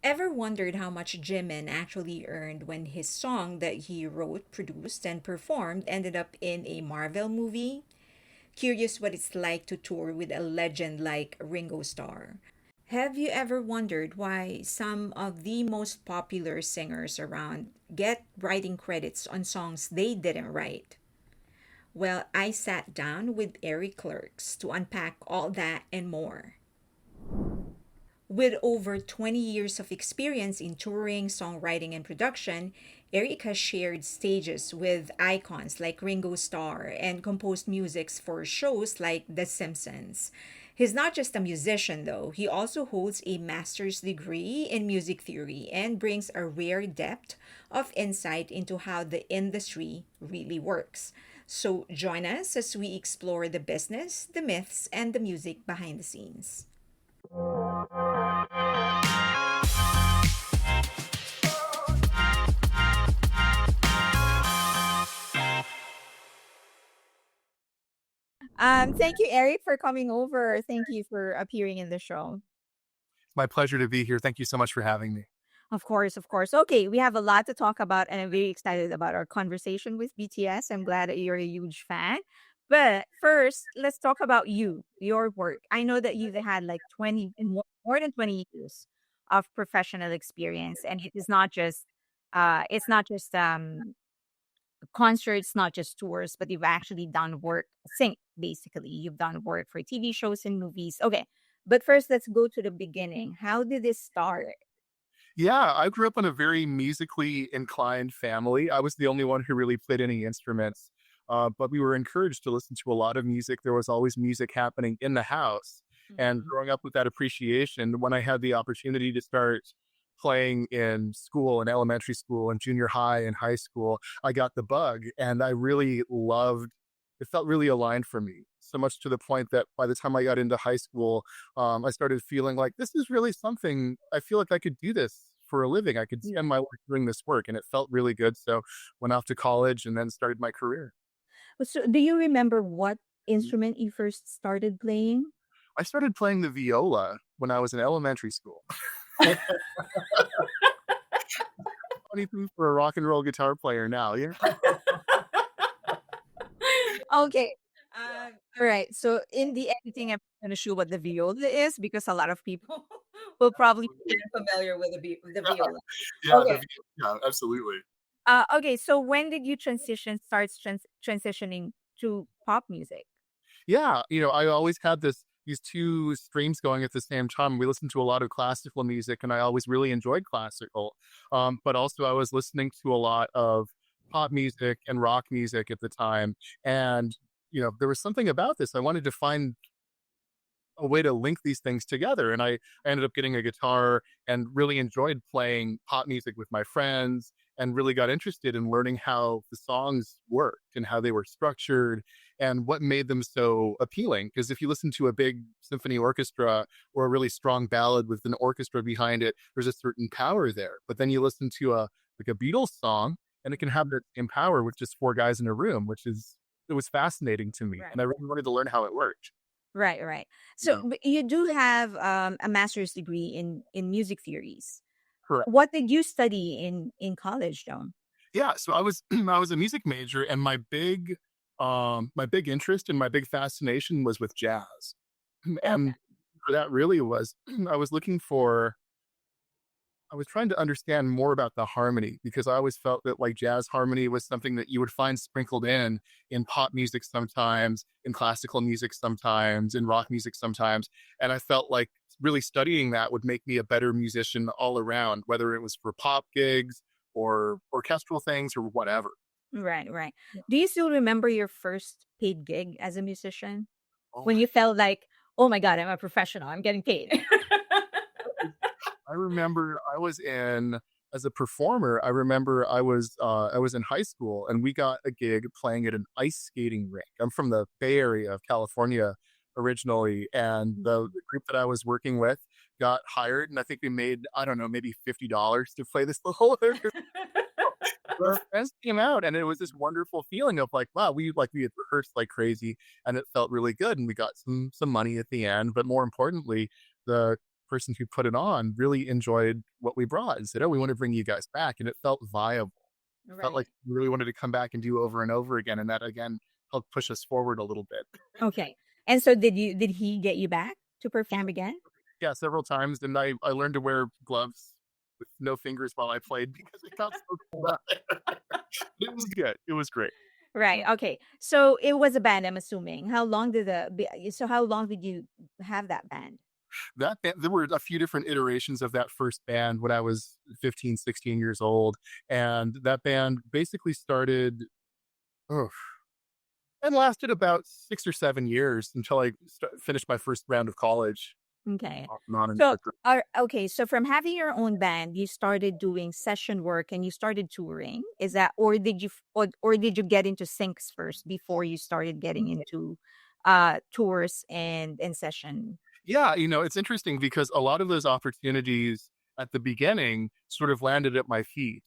Ever wondered how much Jimin actually earned when his song that he wrote, produced, and performed ended up in a Marvel movie? Curious what it's like to tour with a legend like Ringo Starr. Have you ever wondered why some of the most popular singers around get writing credits on songs they didn't write? Well, I sat down with Eric Klerks to unpack all that and more. With over 20 years of experience in touring, songwriting, and production, Eric has shared stages with icons like Ringo Starr and composed musics for shows like The Simpsons. He's not just a musician, though. He also holds a master's degree in music theory and brings a rare depth of insight into how the industry really works. So join us as we explore the business, the myths, and the music behind the scenes. Thank you, Eric, for coming over. Thank you for appearing in the show. My pleasure to be here. Thank you so much for having me. Of course, of course. Okay, we have a lot to talk about, and I'm very excited about our conversation with BTS. I'm glad that you're a huge fan. But first, let's talk about you, your work. I know that you've had like 20 and more than 20 years of professional experience, and it's not just concerts, not just tours, but you've actually done work, sing basically. You've done work for TV shows and movies. Okay, but first, let's go to the beginning. How did this start? Yeah, I grew up in a very musically inclined family. I was the only one who really played any instruments, but we were encouraged to listen to a lot of music. There was always music happening in the house. And Mhm. growing up with that appreciation, when I had the opportunity to start playing in school, in elementary school, and junior high and high school, I got the bug and I really loved it. Felt really aligned for me. So much to the point that by the time I got into high school, I started feeling like this is really something. I feel like I could do this for a living. I could spend my life doing this work, and it felt really good. So, went off to college and then started my career. So, do you remember what instrument you first started playing? I started playing the viola when I was in elementary school. Funny thing for a rock and roll guitar player now, yeah. Okay. All right. So in the editing, I'm gonna show what the viola is because a lot of people will probably be familiar with the viola. Yeah, Okay. yeah, absolutely. Okay. So when did you transitioning to pop music? Yeah, I always had these 2 streams going at the same time. We listened to a lot of classical music, and I always really enjoyed classical, but also I was listening to a lot of pop music and rock music at the time, and, there was something about this. I wanted to find a way to link these things together. And I ended up getting a guitar and really enjoyed playing pop music with my friends and really got interested in learning how the songs worked and how they were structured and what made them so appealing. Because if you listen to a big symphony orchestra or a really strong ballad with an orchestra behind it, there's a certain power there. But then you listen to a Beatles song and it can have that same power with just 4 guys in a room, it was fascinating to me. Right. And I really wanted to learn how it worked. Right, right. So Yeah. you do have a master's degree in music theories. Correct. What did you study in college, though? Yeah, so I was I was a music major and my big interest and my big fascination was with jazz. Okay. And for that really was I was trying to understand more about the harmony because I always felt that like jazz harmony was something that you would find sprinkled in pop music sometimes, in classical music sometimes, in rock music sometimes. And I felt like really studying that would make me a better musician all around, whether it was for pop gigs or orchestral things or whatever. Right, right. Do you still remember your first paid gig as a musician? Oh When you felt like, "Oh my god, I'm a professional. I'm getting paid." I remember I was in as a performer, I remember I was in high school and we got a gig playing at an ice skating rink. I'm from the Bay Area of California originally, and the group that I was working with got hired, and I think we made, I don't know, maybe $50 to play this little but our friends came out and it was this wonderful feeling of like, wow, we had rehearsed like crazy and it felt really good and we got some money at the end. But more importantly, the person who put it on really enjoyed what we brought and said, "Oh, we want to bring you guys back," and it felt viable. It felt like Right. we really wanted to come back and do over and over again, and that again helped push us forward a little bit. Okay. And so did he get you back to perform again? Yeah, several times, and I learned to wear gloves with no fingers while I played because it felt so cold. It was good. It was great. Right. Okay. So it was a band, I'm assuming. How long did you have that band? That band, there were a few different iterations of that first band when I was 15, 16 years old, and that band basically started, oh, and lasted about 6 or 7 years until I finished my first round of college. Okay. Non So okay, so from having your own band, you started doing session work and you started touring. Is that, or or did you get into syncs first before you started getting into tours and session? Yeah, it's interesting because a lot of those opportunities at the beginning sort of landed at my feet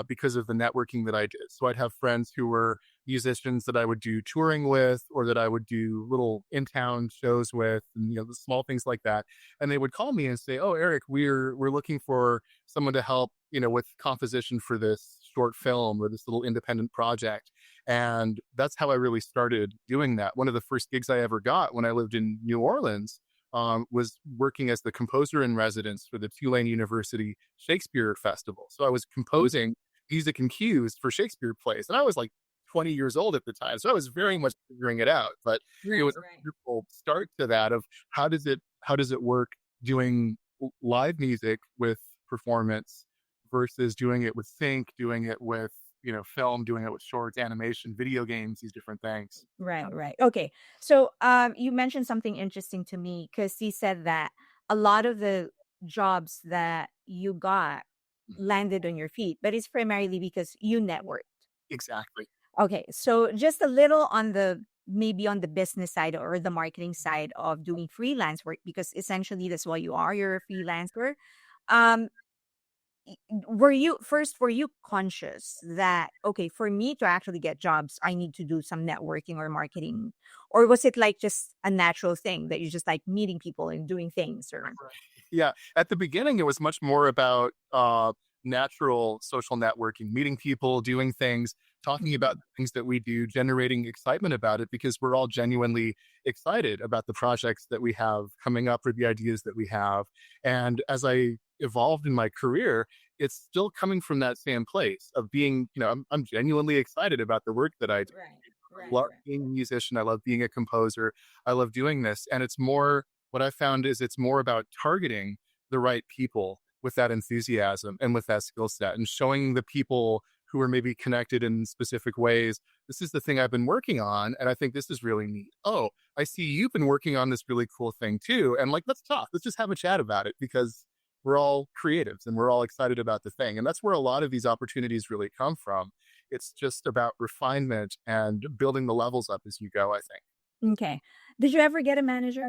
because of the networking that I did. So I'd have friends who were musicians that I would do touring with, or that I would do little in-town shows with, and the small things like that. And they would call me and say, "Oh, Eric, we're looking for someone to help, with composition for this short film or this little independent project." And that's how I really started doing that. One of the first gigs I ever got when I lived in New Orleans was working as the composer in residence for the Tulane University Shakespeare Festival. So I was composing music and cues for Shakespeare plays, and I was like 20 years old at the time, so I was very much figuring it out. But it Right, was a right. wonderful start to that of how does it work doing live music with performance versus doing it with sync, doing it with film, doing it with shorts, animation, video games, these different things. Right, right. Okay. So, you mentioned something interesting to me because you said that a lot of the jobs that you got landed on your feet, but it's primarily because you networked. Exactly. Okay. So, just a little on the maybe on the business side or the marketing side of doing freelance work, because essentially that's what you are. You're a freelancer. Um, were you conscious that, okay, for me to actually get jobs I need to do some networking or marketing, or was it like just a natural thing that you just like meeting people and doing things, or Yeah, at the beginning, it was much more about natural social networking, meeting people, doing things, talking about the things that we do, generating excitement about it because we're all genuinely excited about the projects that we have coming up or the ideas that we have. And as I evolved in my career, it's still coming from that same place of being, I'm genuinely excited about the work that I do. right, I right, love being a musician. I love being a composer. I love doing this. And it's more, what I found is it's more about targeting the right people with that enthusiasm and with that skill set and showing the people who are maybe connected in specific ways. This is the thing I've been working on. And I think this is really neat. Oh, I see you've been working on this really cool thing too. And like, let's talk. Let's just have a chat about it because we're all creatives and we're all excited about the thing. And that's where a lot of these opportunities really come from. It's just about refinement and building the levels up as you go, I think. okay. Did you ever get a manager?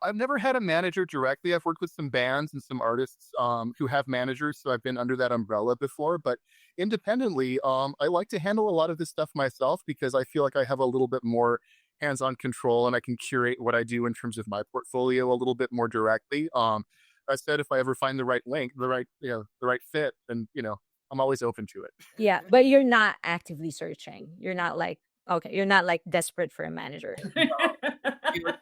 I've never had a manager directly. I've worked with some bands and some artists who have managers, so I've been under that umbrella before. But independently, I like to handle a lot of this stuff myself because I feel like I have a little bit more hands-on control and I can curate what I do in terms of my portfolio a little bit more directly. I said if I ever find the right link, the right fit, then I'm always open to it. Yeah, but you're not actively searching. You're not like, okay, you're not like desperate for a manager. You know,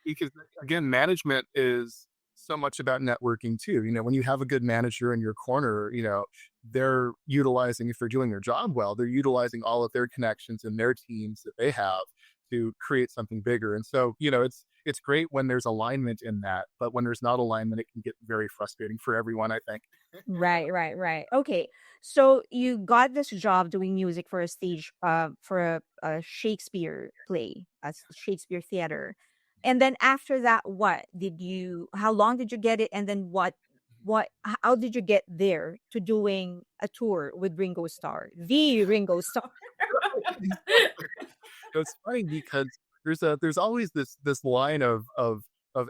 because again, management is so much about networking too. When you have a good manager in your corner, they're utilizing, if they're doing their job well, they're utilizing all of their connections and their teams that they have to create something bigger. And so, it's great when there's alignment in that, but when there's not alignment, it can get very frustrating for everyone, I think. Right, right, right. Okay. So you got this job doing music for a stage for a Shakespeare play, Shakespeare theater. And then after that, what did you how long did you get it? And then how did you get there to doing a tour with Ringo Starr? The Ringo Starr. It's funny because there's always this line of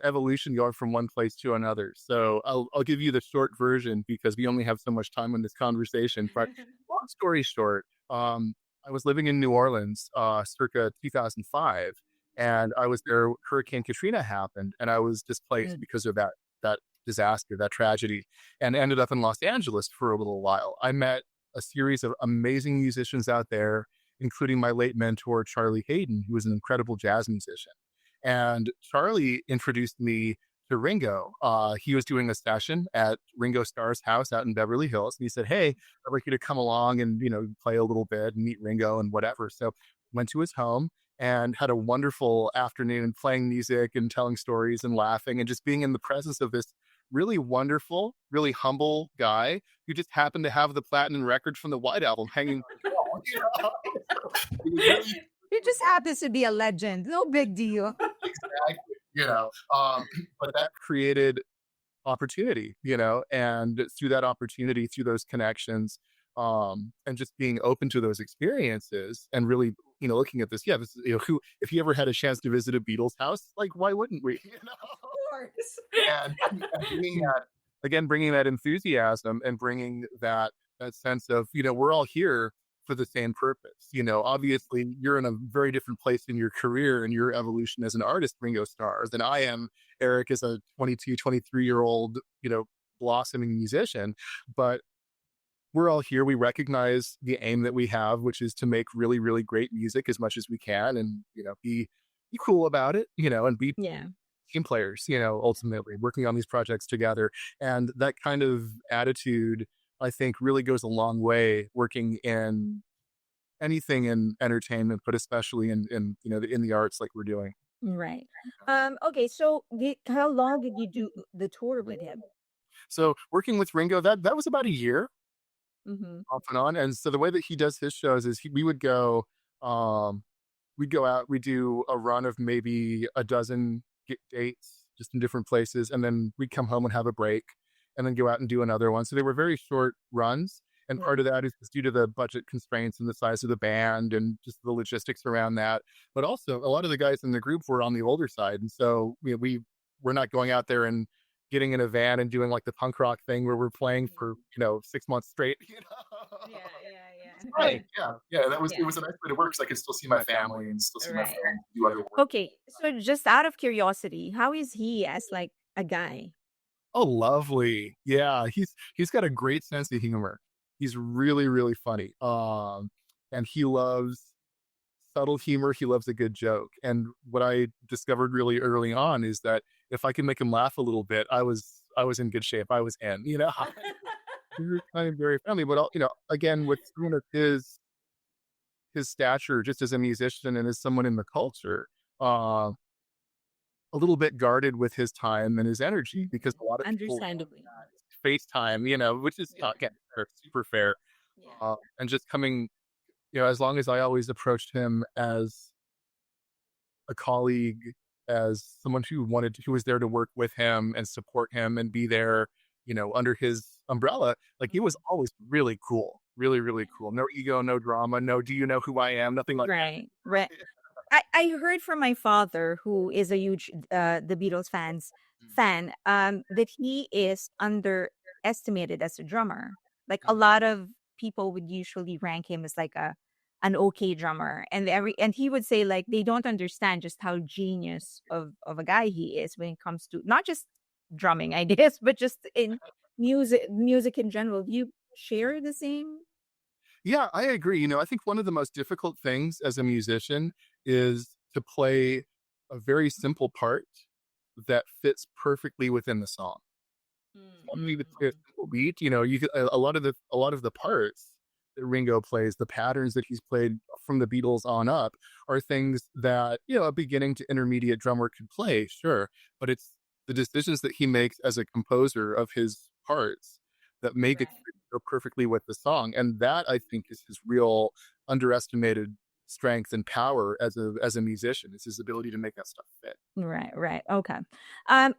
evolution going from one place to another. So I'll give you the short version because we only have so much time in this conversation. But long story short, I was living in New Orleans, circa 2005, and I was there. Hurricane Katrina happened, and I was displaced Mm. because of that disaster, that tragedy, and ended up in Los Angeles for a little while. I met a series of amazing musicians out there, including my late mentor, Charlie Hayden, who was an incredible jazz musician. And Charlie introduced me to Ringo. He was doing a session at Ringo Starr's house out in Beverly Hills. And he said, "Hey, I'd like you to come along and, play a little bit and meet Ringo and whatever." So went to his home and had a wonderful afternoon playing music and telling stories and laughing and just being in the presence of this really wonderful, really humble guy who just happened to have the platinum record from the White Album hanging on his wall. It was really It just happens to be a legend. No big deal. exactly, but that created opportunity, and through that opportunity, through those connections, and just being open to those experiences and really, looking at this, this is, who, if you ever had a chance to visit a Beatles house, like, why wouldn't we, Of course. and bringing that, again, bringing that enthusiasm and bringing that sense of, we're all here for the same purpose. Obviously you're in a very different place in your career and your evolution as an artist, Ringo Starr, than I am, Eric, is a 22, 23-year-old, blossoming musician. But we're all here. We recognize the aim that we have, which is to make really, really great music as much as we can, and be cool about it, and be Yeah. team players, ultimately working on these projects together. And that kind of attitude, I think, really goes a long way working in anything in entertainment, but especially in the arts like we're doing. Right. Okay, so how long did you do the tour with him? So working with Ringo, that was about a year Mm-hmm. off and on. And so the way that he does his shows is we would go, we'd go out, we do a run of maybe a dozen dates just in different places, and then we'd come home and have a break, and then go out and do another one. So they were very short runs, and part of that is due to the budget constraints and the size of the band and just the logistics around that. But also, a lot of the guys in the group were on the older side, and so we were not going out there and getting in a van and doing like the punk rock thing where we're playing for 6 months straight. Yeah, yeah, yeah. Right. Yeah. That was, it Yeah. was a nice way to work because I could still see my family and still see my Right. friends, do other work. Okay, so just out of curiosity, how is he as like a guy? Oh, lovely. Yeah, he's got a great sense of humor. He's really, really funny. And he loves subtle humor. He loves a good joke. And what I discovered really early on is that if I could make him laugh a little bit, I was in good shape. I was in. We were kind of very friendly, but again, with someone of his stature, just as a musician and as someone in the culture, uh, a little bit guarded with his time and his energy because a lot of people Understandably. FaceTime, which is again super fair. Yeah. And just coming, as long as I always approached him as a colleague, as someone who was there to work with him and support him and be there, under his umbrella, like he was always really cool, really, really cool. No ego, no drama, no, do you know who I am? Nothing like Right, right. I heard from my father, who is a huge the Beatles fan, that he is underestimated as a drummer. Like a lot of people would usually rank him as like an okay drummer, and he would say like they don't understand just how genius of a guy he is when it comes to not just drumming ideas, but just in music in general. Do you share the same? Yeah, I agree. I think one of the most difficult things as a musician is to play a very simple part that fits perfectly within the song. One need to play a simple beat. You could, a lot of the parts that Ringo plays, the patterns that he's played from the Beatles on up, are things that a beginning to intermediate drummer could play, sure, but it's the decisions that he makes as a composer of his parts that make it fit so perfectly with the song, and that I think is his real underestimated strength and power as a musician, is his ability to make that stuff fit. Right, right. Okay.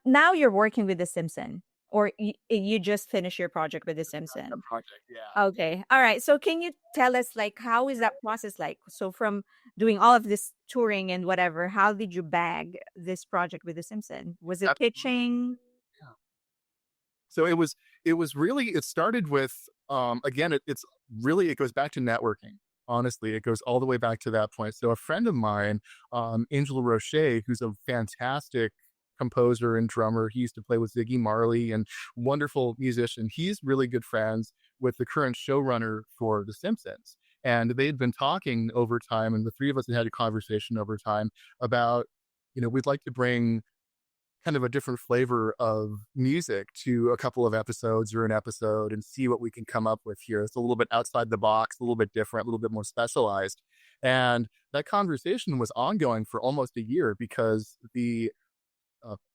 Now you're working with the Simpson, or you just finished your project with the The Simpson. project, yeah. Okay. All right. So can you tell us like how is that process like? So from doing all of this touring and whatever, how did you bag this project with the Simpson? Was it Absolutely. pitching? Yeah. So it was really, it started with, again, it's really, it goes back to networking. Honestly, it goes all the way back to that point. So a friend of mine, Angela Roche, who's a fantastic composer and drummer. He used to play with Ziggy Marley and wonderful musician. He's really good friends with the current showrunner for The Simpsons. And they had been talking over time, and the three of us had a conversation over time about, we'd like to bring kind of a different flavor of music to a couple of episodes or an episode and see what we can come up with here. It's a little bit outside the box, a little bit different, a little bit more specialized. And that conversation was ongoing for almost a year because the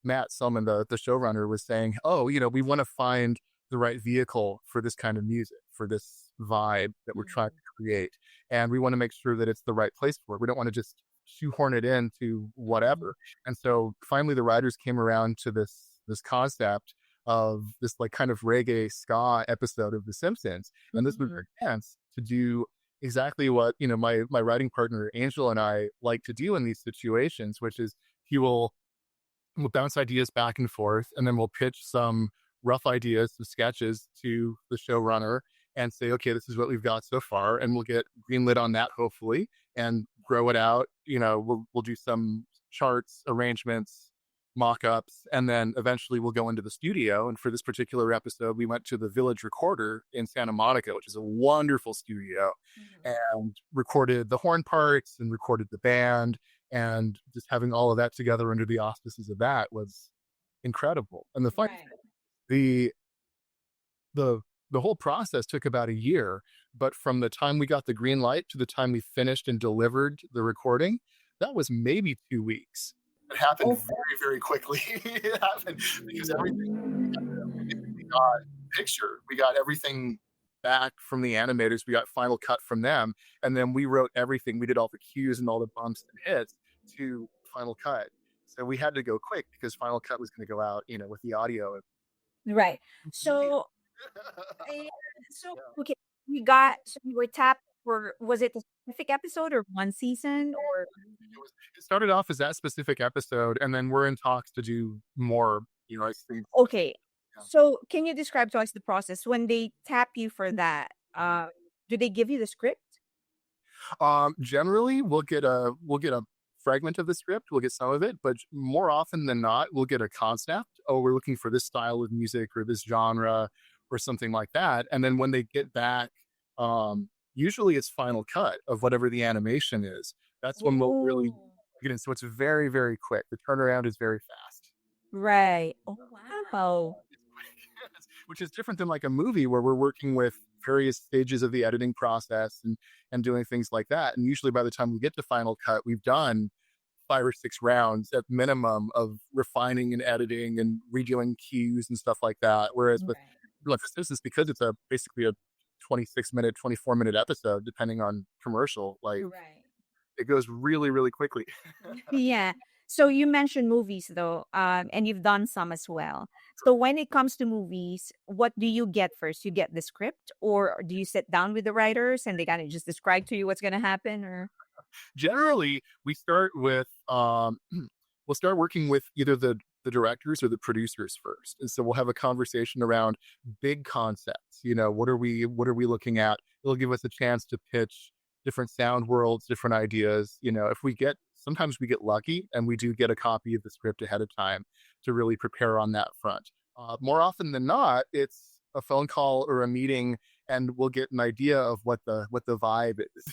Matt Selman, the showrunner, was saying, "Oh, we want to find the right vehicle for this kind of music, for this vibe that we're trying to create, and we want to make sure that it's the right place for it. We don't want to just shoehorn it into Mm-hmm. whatever." And so finally, the writers came around to this concept of this like kind of reggae ska episode of The Simpsons, and this was Mm-hmm. their chance to do exactly what my writing partner Angel and I like to do in these situations, which is he will we'll bounce ideas back and forth, and then we'll pitch some rough ideas, some sketches to the showrunner and say, okay, this is what we've got so far. And we'll get greenlit on that, hopefully, and grow it out. We'll do some charts, arrangements, mock-ups, and then eventually we'll go into the studio. And for this particular episode, we went to the Village Recorder in Santa Monica, which is a wonderful studio, and recorded the horn parts and recorded the band, and just having all of that together under the auspices of that was incredible. And the funny Right. the the the whole process took about a year, but from the time we got the green light to the time we finished and delivered the recording, that was maybe 2 weeks. It happened Oh, very, very quickly. It happened because everything we got picture, we got everything back from the animators, we got Final Cut from them, and then we wrote everything. We did all the cues and all the bumps and hits to Final Cut. So we had to go quick because Final Cut was going to go out, with the audio right. immediately. So, eh, okay, so you were tapped for, was it a specific episode or one season or? It started off as that specific episode, and then we're in talks to do more. I think. Okay. Yeah. So can you describe to us the process when they tap you for that? Do they give you the script? Generally, we'll get a fragment of the script. We'll get some of it, but more often than not, we'll get a concept. Oh, we're looking for this style of music or this genre or something like that. And then when they get back, usually it's final cut of whatever the animation is. That's when we'll really Oh, get in. So it's very, very quick. The turnaround is very fast. right. Oh, wow. It's quick, which is different than like a movie where we're working with various stages of the editing process and doing things like that. And usually by the time we get to final cut, we've done 5 or 6 rounds at minimum of refining and editing and redoing cues and stuff like that. Whereas with Right. like for instance, because it's a basically a 26-minute, 24-minute episode, depending on commercial, like Right. it goes really, really quickly. Yeah. So you mentioned movies though, and you've done some as well. So when it comes to movies, what do you get first? You get the script, or do you sit down with the writers and they kind of just describe to you what's going to happen? Or Generally, we start with we'll start working with either the directors or the producers first, and so we'll have a conversation around big concepts. What are we looking at? It'll give us a chance to pitch different sound worlds, different ideas. If we get sometimes we get lucky and we do get a copy of the script ahead of time to really prepare on that front. More often than not, it's a phone call or a meeting, and we'll get an idea of what the vibe is.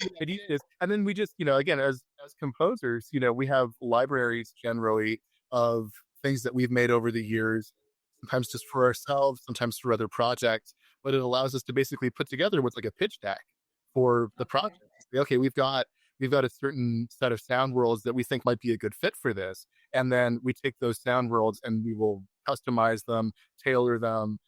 The idea is, and then we just, again, as composers, we have libraries generally of things that we've made over the years, sometimes just for ourselves, sometimes for other projects, but it allows us to basically put together what's like a pitch deck for the project. okay. Say, okay, we've got a certain set of sound worlds that we think might be a good fit for this, and then we take those sound worlds and we will customize them, tailor them,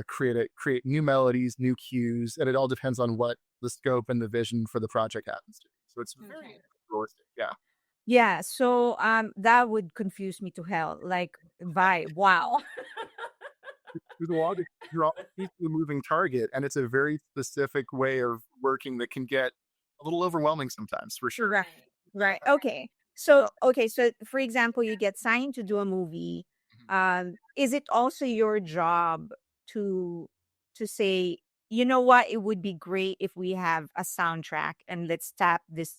create new melodies, new cues, and it all depends on what the scope and the vision for the project happens to be. So it's very Okay. realistic. Yeah. Yeah, so that would confuse me to hell. Like vibe. Wow. There's a lot of you're always a moving target, and it's a very specific way of working that can get a little overwhelming sometimes, for sure. Right. Right. Okay. So for example, you get signed to do a movie. Is it also your job to to say, you know what, it would be great if we have a soundtrack and let's tap this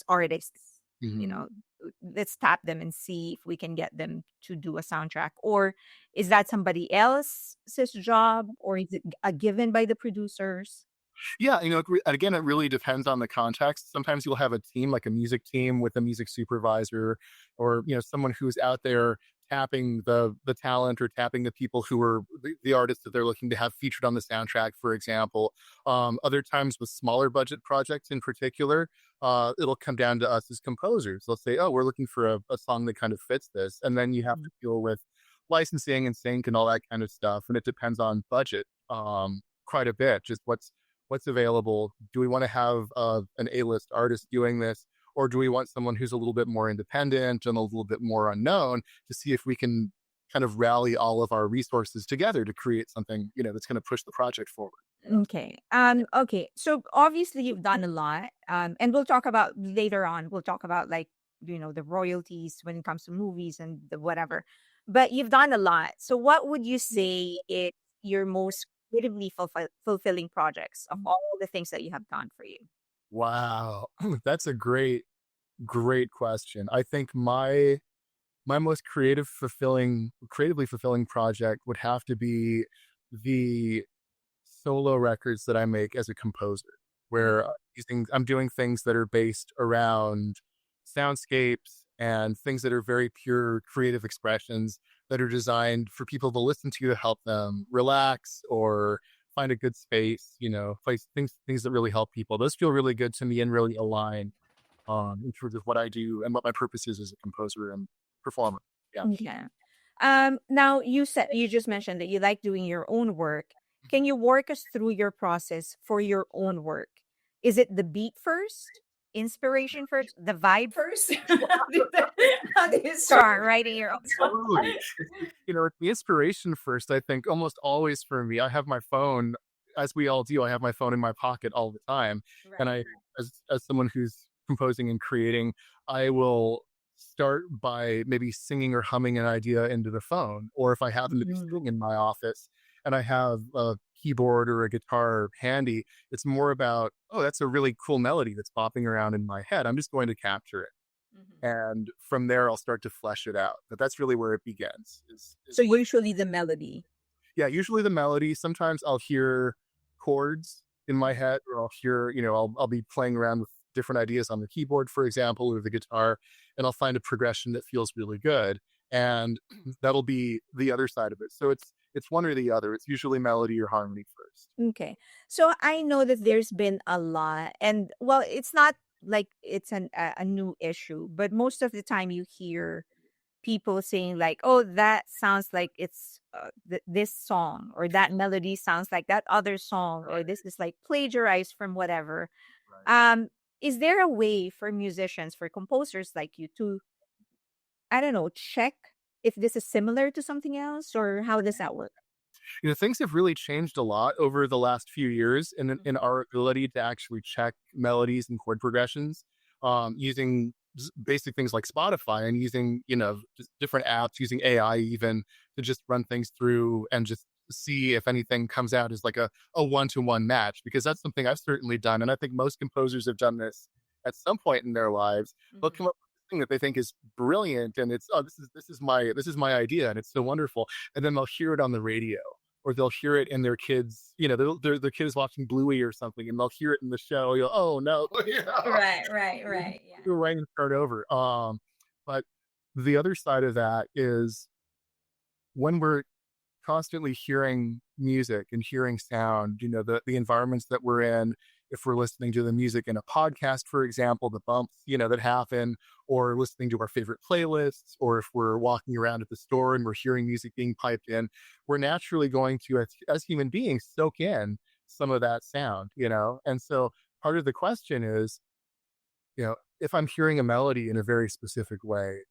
artist, you Mhm. know. let's tap them and see if we can get them to do a soundtrack? Or is that somebody else's job, or is it a given by the producers? Yeah, again, it really depends on the context. Sometimes you'll have a team, like a music team with a music supervisor, or someone who's out there tapping the talent or tapping the people who are the artists that they're looking to have featured on the soundtrack, for example. Other times with smaller budget projects in particular, it'll come down to us as composers. They'll say, "Oh, we're looking for a song that kind of fits this," and then you have to deal with licensing and sync and all that kind of stuff. And it depends on budget quite a bit. Just what's available. Do we want to have an A-list artist doing this, or do we want someone who's a little bit more independent and a little bit more unknown to see if we can kind of rally all of our resources together to create something that's going to push the project forward? Okay. Okay. So obviously you've done a lot. And we'll talk about later on. We'll talk about like, the royalties when it comes to movies and the whatever. But you've done a lot. So what would you say is your most creatively fulfilling projects of all the things that you have done for you? Wow, that's a great question. I think my most creatively fulfilling project would have to be the solo records that I make as a composer, where I'm doing things that are based around soundscapes and things that are very pure creative expressions that are designed for people to listen to help them relax or find a good space, place things that really help people. Those feel really good to me and really align in terms of what I do and what my purpose is as a composer and performer. Yeah. Okay. Now you just mentioned that you like doing your own work. Can you walk us through your process for your own work? Is it the beat first, inspiration first, the vibe first? How do you start writing your own song? Totally. It's the inspiration first, I think, almost always for me. I have my phone, as we all do, I have my phone in my pocket all the time. And Right. as someone who's composing and creating, I will start by maybe singing or humming an idea into the phone. Or if I happen to be Mhm. sitting in my office and I have a keyboard or a guitar handy, it's more about, oh, that's a really cool melody that's popping around in my head. I'm just going to capture it, Mhm. and from there I'll start to flesh it out. But that's really where it begins. So Is usually the melody. Yeah, usually the melody. Sometimes I'll hear chords in my head, or I'll hear, I'll be playing around with different ideas on the keyboard, for example, or the guitar, and I'll find a progression that feels really good, and that'll be the other side of it. So it's one or the other. It's usually melody or harmony first. Okay. So I know that there's been a lot, and well, it's not like it's a new issue, but most of the time you hear people saying like, "Oh, that sounds like it's this song," or "That melody sounds like that other song," or "This is like plagiarized from whatever." Right. Um, is there a way for musicians, for composers like you, to, I don't know, check if this is similar to something else, or how does that work? Things have really changed a lot over the last few years in our ability to actually check melodies and chord progressions, using basic things like Spotify, and using, just different apps, using AI even, to just run things through and just see if anything comes out as like a one-to-one match, because that's something I've certainly done. And I think most composers have done this at some point in their lives. They'll Mhm. come up with a thing that they think is brilliant, and it's, oh, this is my idea and it's so wonderful. And then they'll hear it on the radio, or they'll hear it in their kids, their kid is watching Bluey or something, and they'll hear it in the show. You'll, oh no, Right, right, right. Yeah. you're right and start over. But the other side of that is when we're constantly hearing music and hearing sound, the environments that we're in. If we're listening to the music in a podcast, for example, the bumps, that happen, or listening to our favorite playlists, or if we're walking around at the store and we're hearing music being piped in, we're naturally going to, as human beings, soak in some of that sound, And so part of the question is, if I'm hearing a melody in a very specific way,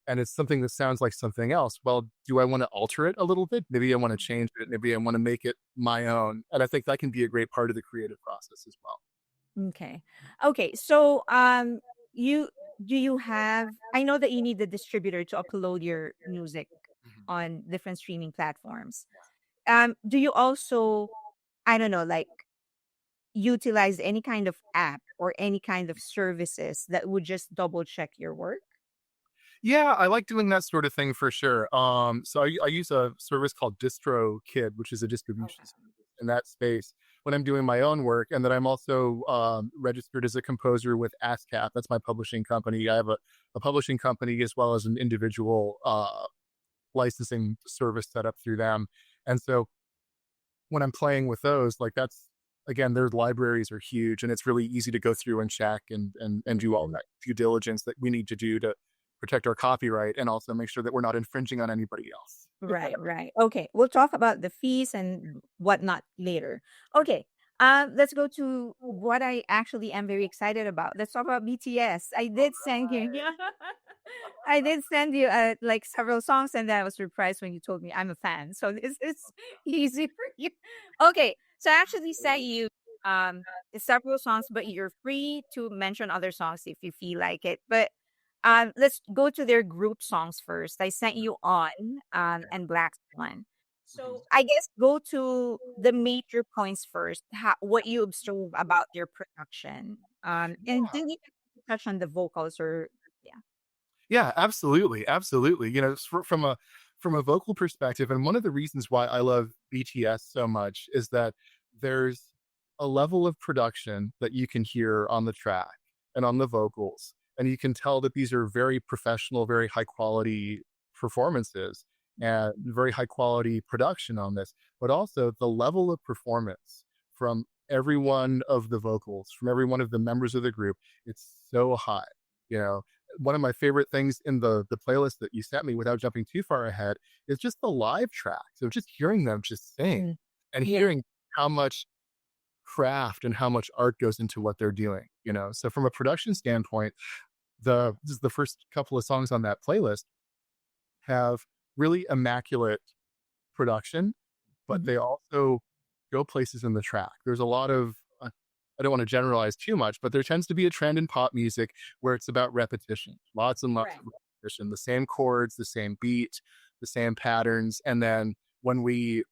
and it's something that sounds like something else, well, do I want to alter it a little bit? Maybe I want to change it. Maybe I want to make it my own. And I think that can be a great part of the creative process as well. Okay. Okay. So, you do you have? I know that you need the distributor to upload your music Mhm. on different streaming platforms. Do you also, I don't know, like utilize any kind of app or any kind of services that would just double check your work? Yeah, I like doing that sort of thing for sure. So I use a service called DistroKid, which is a distribution Okay. service in that space when I'm doing my own work, and then I'm also registered as a composer with ASCAP. That's my publishing company. I have a publishing company as well as an individual licensing service set up through them, and so when I'm playing with those, like that's again, their libraries are huge, and it's really easy to go through and check and do all that due diligence that we need to do to protect our copyright and also make sure that we're not infringing on anybody else. Right, right. Okay, we'll talk about the fees and whatnot later. Okay, let's go to what I actually am very excited about. Let's talk about BTS. I did send you, I did send you like several songs, and then I was surprised when you told me I'm a fan. So this is easy for you. Okay, so I actually sent you several songs, but you're free to mention other songs if you feel like it. But let's go to their group songs first. I sent you On and Black Swan. Mhm. So I guess go to the major points first. What you observe about their production. And then you can touch on the vocals or yeah. Yeah, absolutely, absolutely. You know, from a vocal perspective, and one of the reasons why I love BTS so much is that there's a level of production that you can hear on the track and on the vocals, and you can tell that these are very professional, very high quality performances and very high quality production on this. But also the level of performance from every one of the vocals, from every one of the members of the group, it's so high. You know, one of my favorite things in the playlist that you sent me without jumping too far ahead is just the live tracks of just hearing them just sing Mm. and Yeah. hearing how much craft and how much art goes into what they're doing, you know. So from a production standpoint, the first couple of songs on that playlist have really immaculate production, but Mhm. they also go places in the track. There's a lot of I don't want to generalize too much, but there tends to be a trend in pop music where it's about repetition, lots and lots Right. of repetition, the same chords, the same beat, the same patterns. And then when we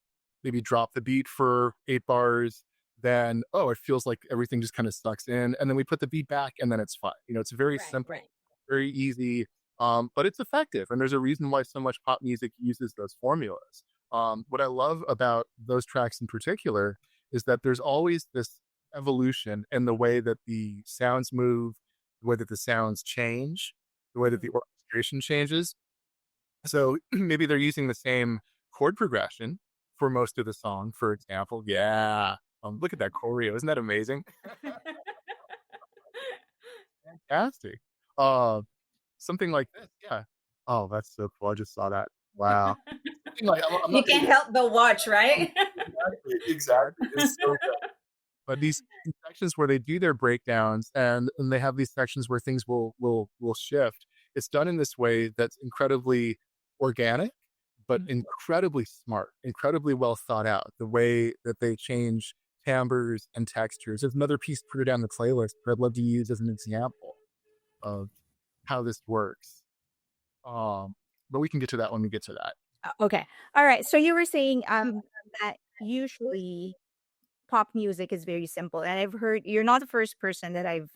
maybe drop the beat for 8 bars, then, oh, it feels like everything just kind of sucks in. And then we put the beat back and then it's fine. You know, it's very Right. simple, Right. very easy, but it's effective. And there's a reason why so much pop music uses those formulas. What I love about those tracks in particular is that there's always this evolution in the way that the sounds move, the way that the sounds change, the way that the Mhm. orchestration changes. So maybe they're using the same chord progression for most of the song, for example. Yeah. Look at that choreo. Isn't that amazing? Fantastic. Uh, something like this. Yeah. Oh, that's so cool. I just saw that. Wow. Something like I'm You not can't maybe help but watch, right? exactly. It's so but these sections where they do their breakdowns and they have these sections where things will shift. It's done in this way that's incredibly organic, but Mhm. incredibly smart, incredibly well thought out. The way that they change timbres and textures. There's another piece further down the playlist that I'd love to use as an example of how this works. But we can get to that when we get to that. Okay. All right. So you were saying that usually pop music is very simple, and I've heard you're not the first person that I've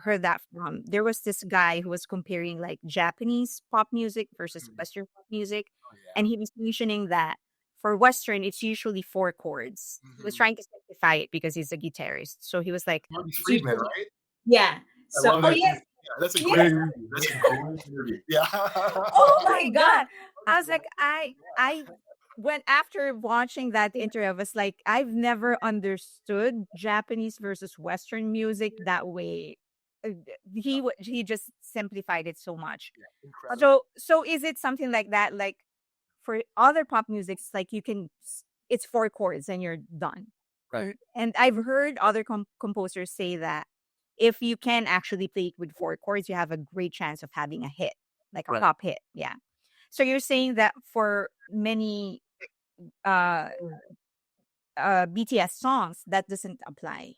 heard that from. There was this guy who was comparing like Japanese pop music versus Mhm. Western pop music, Oh yeah. and he was mentioning that for Western it's usually four chords. He was Mhm. trying to simplify it because he's a guitarist, so he was like, Martin it's Friedman, usually right? Yeah. I So, love oh that. yes, Yeah, that's a great yes. interview. That's a great interview. Yeah. Oh Oh my my god. God. I was like, I when after watching that interview, I was like, I've never understood Japanese versus Western music that way. He just simplified it so much. Incredible. So is it something like that? Like for other pop music, it's like it's four chords and you're done. Right. And I've heard other composers say that if you can actually play it with four chords, you have a great chance of having a hit, like a Right. pop hit. Yeah. So you're saying that for many uh, BTS songs, that doesn't apply.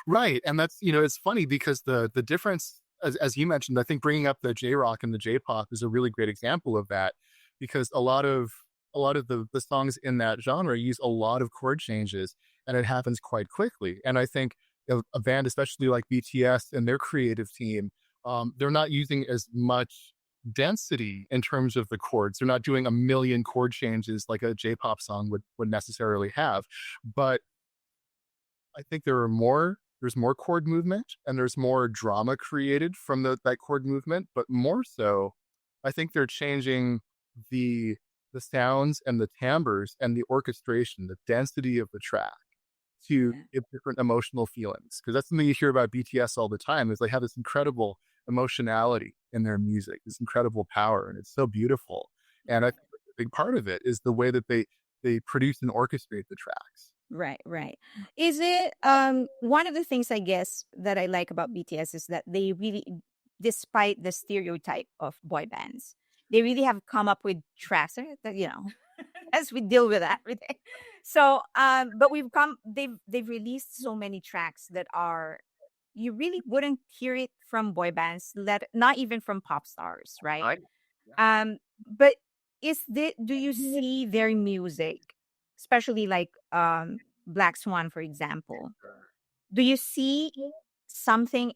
Right. And that's, you know, it's funny because the difference, as you mentioned, I think bringing up the J rock and the J pop is a really great example of that because a lot of the songs in that genre use a lot of chord changes and it happens quite quickly. And I think a band, especially like BTS and their creative team, they're not using as much density in terms of the chords. They're not doing a million chord changes like a J-pop song would necessarily have. But I think there's more chord movement and there's more drama created from that chord movement, but more so, I think they're changing the the sounds and the timbres and the orchestration, the density of the track to Yeah. give different emotional feelings. Because that's something you hear about BTS all the time is they have this incredible emotionality in their music, this incredible power, and it's so beautiful. And I think a big part of it is the way that they produce and orchestrate the tracks. Right, right. Is it one of the things I guess that I like about BTS is that they really, despite the stereotype of boy bands, they really have come up with tracks that, as we deal with that every day. So but they've released so many tracks that are, you really wouldn't hear it from boy bands, not even from pop stars, right? Right. Yeah. But do you see their music, especially like Black Swan, for example? Do you see something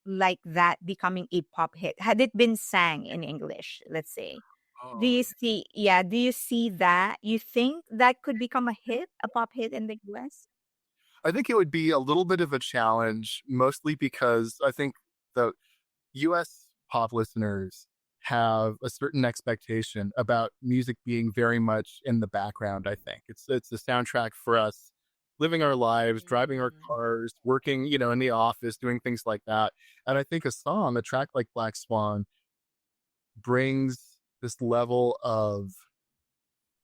like that becoming a pop hit? Had it been sang in English, let's say. Oh, Do you see that? You think that could become a pop hit in the US? I think it would be a little bit of a challenge, mostly because I think the US pop listeners have a certain expectation about music being very much in the background, I think. It's the soundtrack for us living our lives, driving our Mhm. cars, working, in the office, doing things like that. And I think a track like Black Swan brings this level of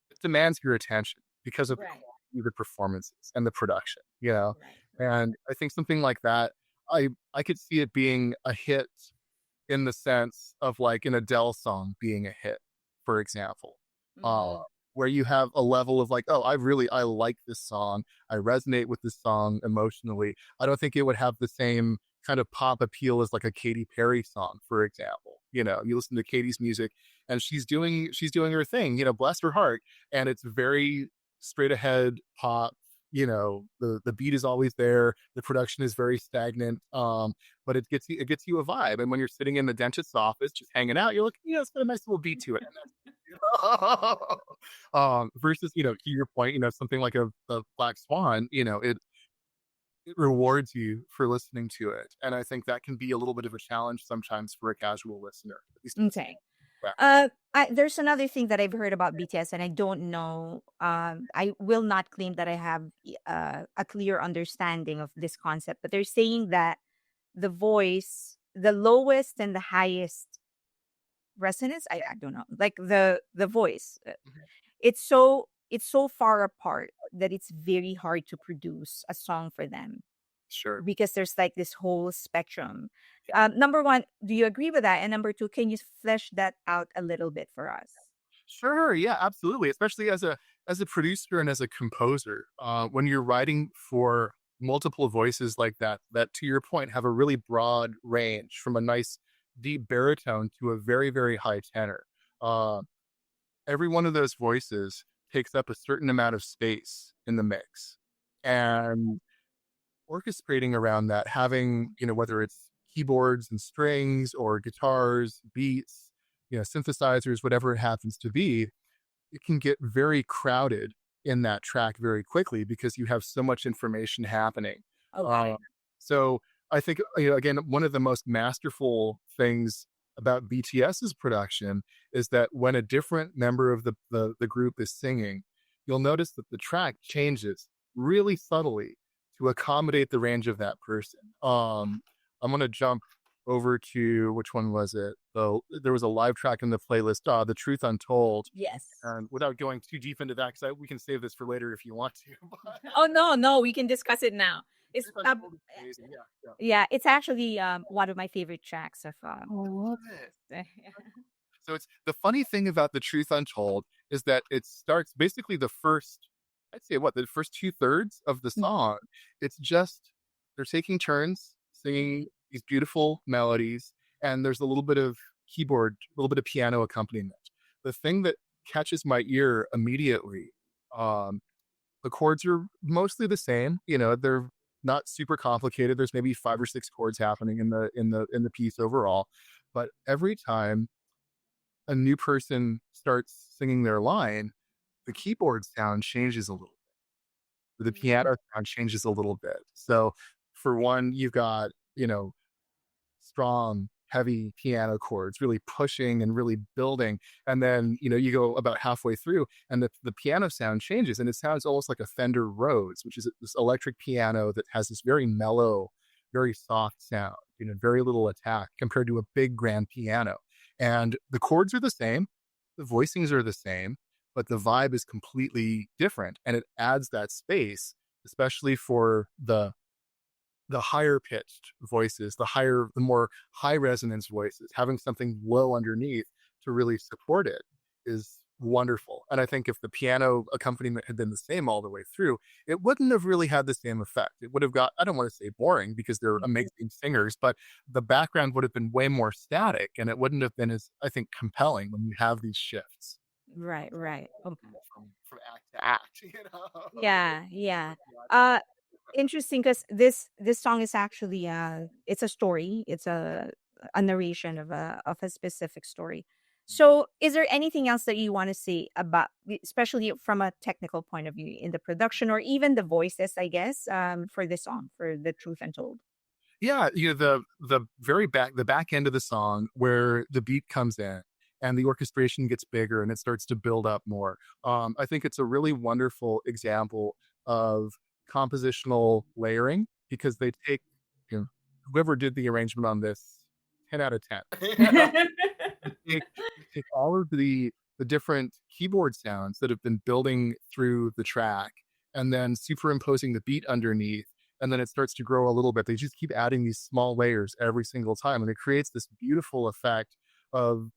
it demands your attention because of the Right, quality of the performances and the production. right, right. And I think something like that, I could see it being a hit in the sense of like an Adele song being a hit, for example, uh, Mhm. where you have a level of like, oh, I like this song, I resonate with this song emotionally. I don't think it would have the same kind of pop appeal as like a Katy Perry song, for example. You listen to Katie's music, and she's doing her thing. Bless her heart, and it's very straight ahead pop. The beat is always there. The production is very stagnant. But it gets you a vibe. And when you're sitting in the dentist's office just hanging out, you're like, it's got a nice little beat to it. Versus, to your point, something like a Black Swan, it rewards you for listening to it. And I think that can be a little bit of a challenge sometimes for a casual listener, at least in the Okay. back. There's another thing that I've heard about BTS, and I don't know. I will not claim that I have a clear understanding of this concept, but they're saying that the voice, the lowest and the highest resonance, I don't know, like the voice, it's so far apart that it's very hard to produce a song for them Sure. because there's like this whole spectrum. Number one, do you agree with that? And number two, can you flesh that out a little bit for us? Sure, yeah, absolutely. Especially as a producer and as a composer, when you're writing for multiple voices like that, that to your point have a really broad range from a nice deep baritone to a very very high tenor. Uh, every one of those voices takes up a certain amount of space in the mix, and orchestrating around that, having whether it's keyboards and strings or guitars, beats, synthesizers, whatever it happens to be, it can get very crowded in that track very quickly because you have so much information happening. Okay. Uh, so I think again, one of the most masterful things about BTS's production is that when a different member of the group is singing, you'll notice that the track changes really subtly to accommodate the range of that person. I'm gonna jump over to which one was it? There was a live track in the playlist, The Truth Untold, Yes. and without going too deep into that, because we can save this for later if you want to. But Oh no, no, we can discuss it now. It's Truth Untold is amazing. Yeah, yeah. yeah, it's actually one of my favorite tracks of I love it. yeah. So it's the funny thing about The Truth Untold is that it starts basically I'd say the first two thirds of the song. It's just they're taking turns singing these beautiful melodies, and there's a little bit of keyboard, a little bit of piano accompaniment. The thing that catches my ear immediately, um, the chords are mostly the same. They're not super complicated. There's maybe five or six chords happening in the piece overall, but every time a new person starts singing their line, the keyboard sound changes a little bit. The piano sound changes a little bit. So for one, you've got, strong, heavy piano chords, really pushing and really building. And then, you go about halfway through and the piano sound changes and it sounds almost like a Fender Rhodes, which is this electric piano that has this very mellow, very soft sound, very little attack compared to a big grand piano. And the chords are the same, the voicings are the same, but the vibe is completely different. And it adds that space, especially for the higher pitched voices, the more high resonance voices, having something low underneath to really support it is wonderful. And I think if the piano accompaniment had been the same all the way through, it wouldn't have really had the same effect. It would have got, I don't want to say boring because they're amazing singers, but the background would have been way more static and it wouldn't have been as, I think, compelling when you have these shifts Right, right. Okay. from act to act, Yeah, yeah. Uh, Interesting because this song is actually it's a story. It's a narration of a specific story. So, is there anything else that you want to say about, especially from a technical point of view, in the production or even the voices? I guess for this song, for the Truth Untold. Yeah, the back end of the song where the beat comes in and the orchestration gets bigger and it starts to build up more. I think it's a really wonderful example of compositional layering because they take, whoever did the arrangement on this, 10 out of 10. They take all of the different keyboard sounds that have been building through the track and then superimposing the beat underneath, and then it starts to grow a little bit. They just keep adding these small layers every single time, and it creates this beautiful effect of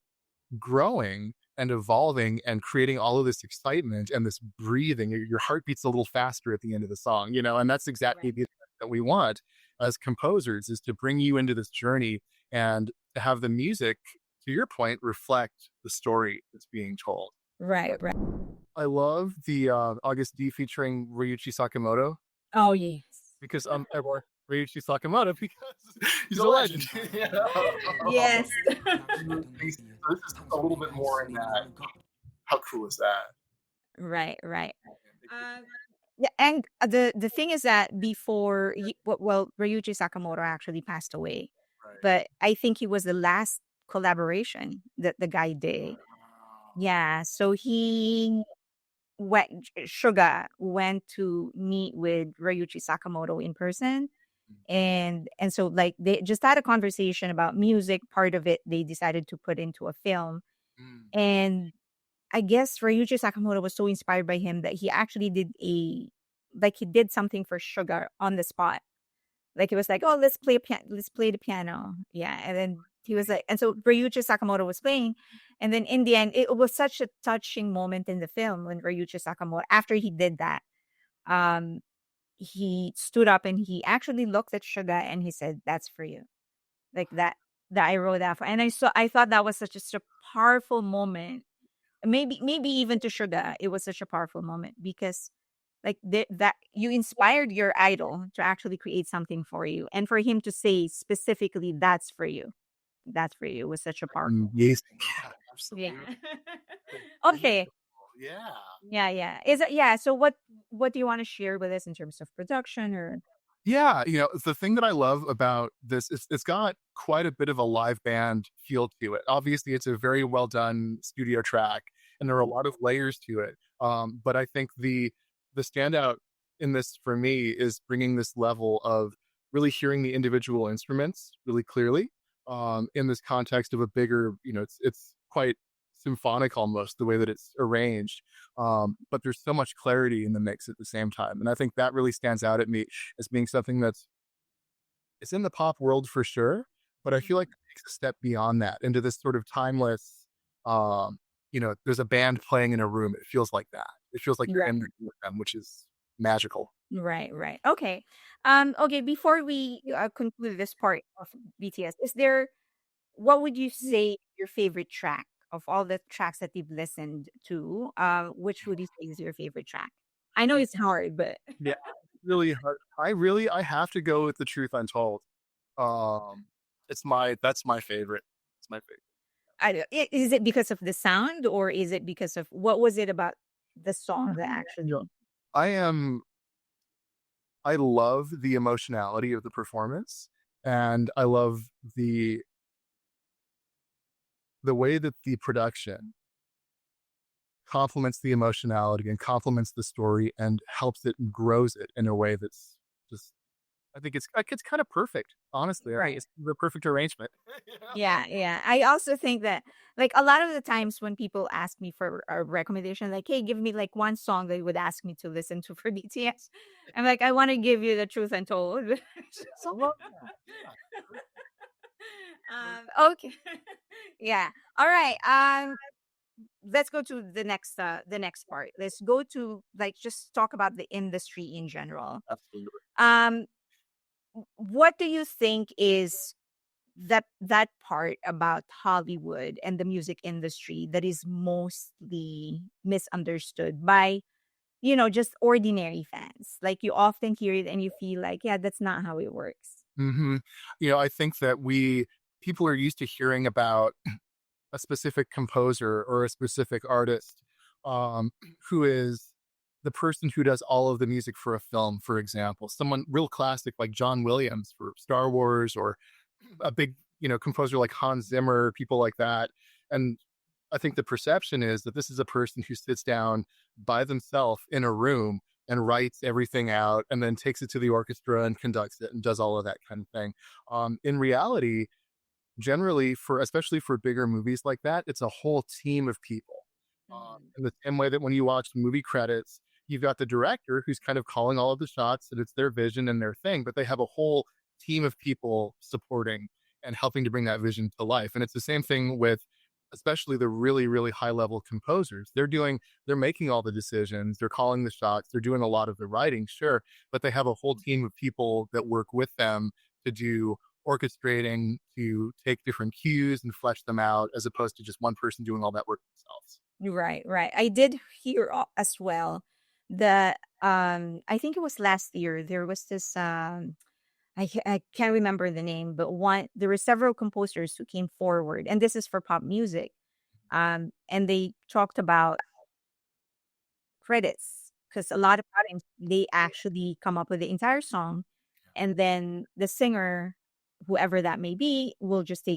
growing and evolving and creating all of this excitement and this breathing. Your heart beats a little faster at the end of the song, and that's exactly Right, the effect that we want as composers, is to bring you into this journey and to have the music, to your point, reflect the story that's being told. right, right. I love the August D featuring Ryuichi Sakamoto Oh yes, because everyone Ryuichi Sakamoto because he's a legend. yes. This is a little bit more in that. How cool is that? Right, right. Yeah, and the thing is that before, well, Ryuichi Sakamoto actually passed away, Right. but I think he was the last collaboration that the guy did. Yeah, so Suga went to meet with Ryuichi Sakamoto in person, and so like they just had a conversation about music. Part of it they decided to put into a film, Mm. and I guess Ryuichi Sakamoto was so inspired by him that he actually he did something for Sugar on the spot. Like it was like, oh, let's play the piano. Yeah. And then he was like, and so Ryuichi Sakamoto was playing. And then in the end, it was such a touching moment in the film when Ryuichi Sakamoto, after he did that, um, he stood up and he actually looked at Suga and he said, "That's for you." Like that I wrote that for. And I thought that was such a powerful moment. Maybe even to Suga, it was such a powerful moment because like that you inspired your idol to actually create something for you, and for him to say specifically that's for you was such a powerful. Yes. Yeah, Yeah. absolutely. Okay. Yeah. Yeah. Is it, yeah. So what do you want to share with us in terms of production or? Yeah, the thing that I love about this is it's got quite a bit of a live band feel to it. Obviously, it's a very well done studio track, and there are a lot of layers to it. But I think the standout in this for me is bringing this level of really hearing the individual instruments really clearly. In this context of a bigger, it's quite symphonic almost the way that it's arranged. But there's so much clarity in the mix at the same time, and I think that really stands out at me as being something that's it's in the pop world for sure, but I feel like it takes a step beyond that into this sort of timeless. There's a band playing in a room. It feels like that. It feels like you're Right. in the room with them, which is magical. Right. Okay. Okay, before we conclude this part of BTS, is there, what would you say your favorite track of all the tracks that you've listened to? Which would you say is your favorite track? I know it's hard, but Yeah, really hard. I have to go with The Truth Untold. Um, that's my favorite. It's my favorite. Is it because of the sound, or is it because of what was it about the song that You know, actually? I am I love the emotionality of the performance, and I love the way that the production complements the emotionality and complements the story and helps it and grows it in a way that's just I think it's kind of perfect. Honestly, I think Right. it's the perfect arrangement. Yeah, yeah. I also think that, like, a lot of the times when people ask me for a recommendation, like, "Hey, give me like one song they would ask me to listen to for BTS," I'm like, "I want to give you the truth untold." I love that. Yeah. Okay. Yeah. All right. Let's go to the next part. Let's go to, like, just talk about the industry in general. Absolutely. Um, what do you think is that part about Hollywood and the music industry that is mostly misunderstood by, just ordinary fans? Like, you often hear it and you feel like, yeah, that's not how it works. Hmm. I think that people are used to hearing about a specific composer or a specific artist um, who is the person who does all of the music for a film, for example, someone real classic like John Williams for Star Wars, or a big composer like Hans Zimmer, people like that. And I think the perception is that this is a person who sits down by themselves in a room and writes everything out and then takes it to the orchestra and conducts it and does all of that kind of thing. In reality, generally, for especially for bigger movies like that, it's a whole team of people. Mhm. In the same way that when you watch movie credits, you've got the director who's kind of calling all of the shots, and it's their vision and their thing, but they have a whole team of people supporting and helping to bring that vision to life. And it's the same thing with especially the really, really high level composers. They're making all the decisions, they're calling the shots, they're doing a lot of the writing, sure, but they have a whole team of people that work with them to do orchestrating, to take different cues and flesh them out, as opposed to just one person doing all that work themselves. Right, right. I did hear as well that, I think it was last year there was this, I can't remember the name, but one there were several composers who came forward, and this is for pop music. And they talked about credits, because a lot of times they actually come up with the entire song, and then the singer, whoever that may be, will just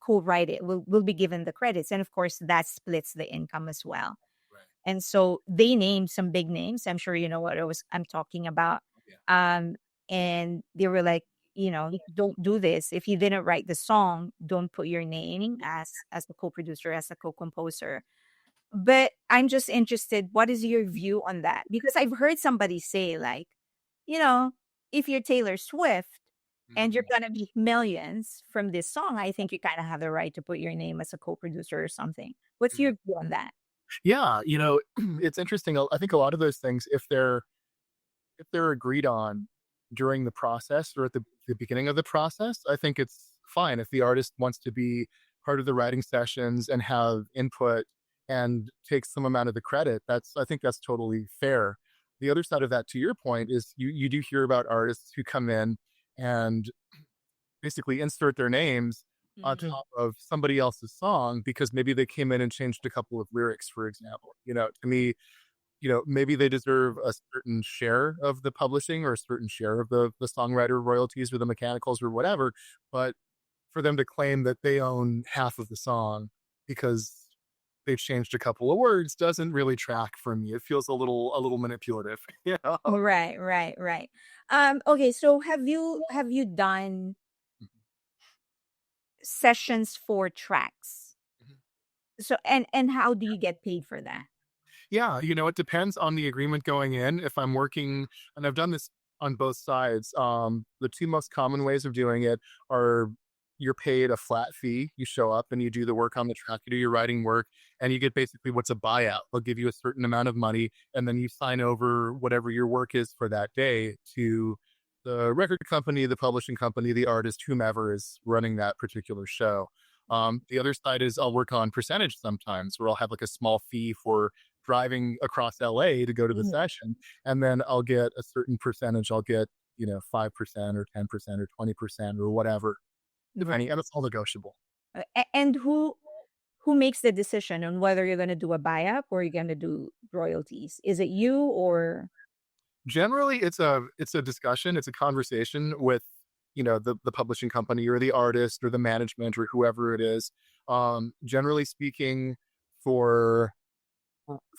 co-write it. Will be given the credits, and of course that splits the income as well. Right. And so they named some big names. I'm sure you know what I'm talking about. Yeah. Um, and they were like, don't do this. If you didn't write the song, don't put your name as the co-producer, as the co-composer. But I'm just interested, what is your view on that? Because I've heard somebody say, like, you know, if you're Taylor Swift and you're Mhm. gonna be millions from this song, I think you kind of have the right to put your name as a co-producer or something. What's Mhm. your view on that? Yeah, it's interesting. I think a lot of those things, if they're agreed on during the process or at the beginning of the process, I think it's fine. If the artist wants to be part of the writing sessions and have input and take some amount of the credit, I think that's totally fair. The other side of that, to your point, is you do hear about artists who come in and basically insert their names on Mhm. top of somebody else's song because maybe they came in and changed a couple of lyrics, for example. To me, maybe they deserve a certain share of the publishing or a certain share of the songwriter royalties or the mechanicals or whatever. But for them to claim that they own half of the song because they've changed a couple of words doesn't really track for me. It feels a little manipulative. Right, right, right. Okay, so have you done sessions for tracks? So, and how do you get paid for that? Yeah, it depends on the agreement going in. If I'm working, and I've done this on both sides, the two most common ways of doing it are you're paid a flat fee. You show up and you do the work on the track, you do your writing work, and you get basically what's a buyout. They'll give you a certain amount of money, and then you sign over whatever your work is for that day to the record company, the publishing company, the artist, whomever is running that particular show. The other side is I'll work on percentage sometimes, where I'll have like a small fee for driving across LA to go to the Mhm. session, and then I'll get a certain percentage. I'll get 5% or 10% or 20% or whatever, Right. depending, and it's all negotiable. And who makes the decision on whether you're going to do a buy-up or you're going to do royalties? Is it you or Generally, it's a discussion, it's a conversation with, the publishing company or the artist or the management or whoever it is. Generally speaking, for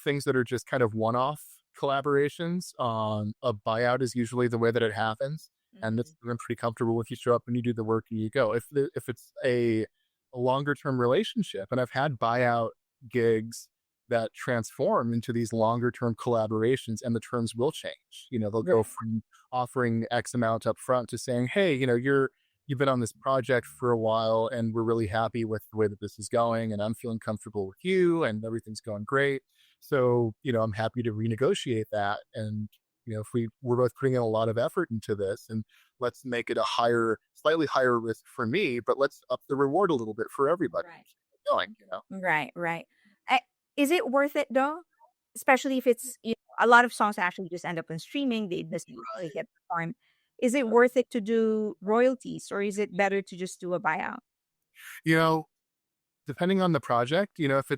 things that are just kind of one-off collaborations, a buyout is usually the way that it happens, and Mhm. it's I'm pretty comfortable with you show up and you do the work and you go. If it's a longer term relationship, and I've had buyout gigs that transform into these longer term collaborations, and the terms will change. They'll go Right. from offering X amount up front to saying, hey, you've been on this project for a while and we're really happy with the way that this is going and I'm feeling comfortable with you and everything's going great, so, I'm happy to renegotiate that. And, if we're both putting in a lot of effort into this, and let's make it slightly higher risk for me, but let's up the reward a little bit for everybody. Right. Going. Right, right. I, is it worth it though? Especially if it's a lot of songs actually just end up on streaming. They get performed. Is it worth it to do royalties, or is it better to just do a buyout? You know, Depending on the project, if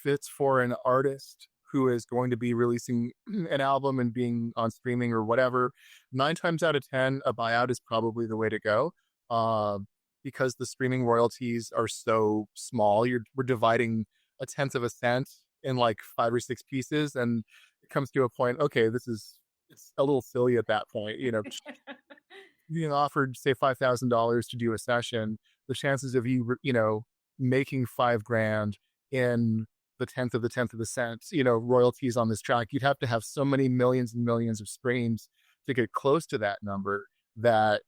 it's for an artist who is going to be releasing an album and being on streaming or whatever, 9 times out of 10, a buyout is probably the way to go. Because the streaming royalties are so small, we're dividing a tenth of a cent in like 5 or 6 pieces, and it comes to a point. Okay, it's a little silly at that point. Being offered say $5,000 to do a session, the chances of you making 5 grand in the tenth of the cent, royalties on this track, you'd have to have so many millions and millions of streams to get close to that number, that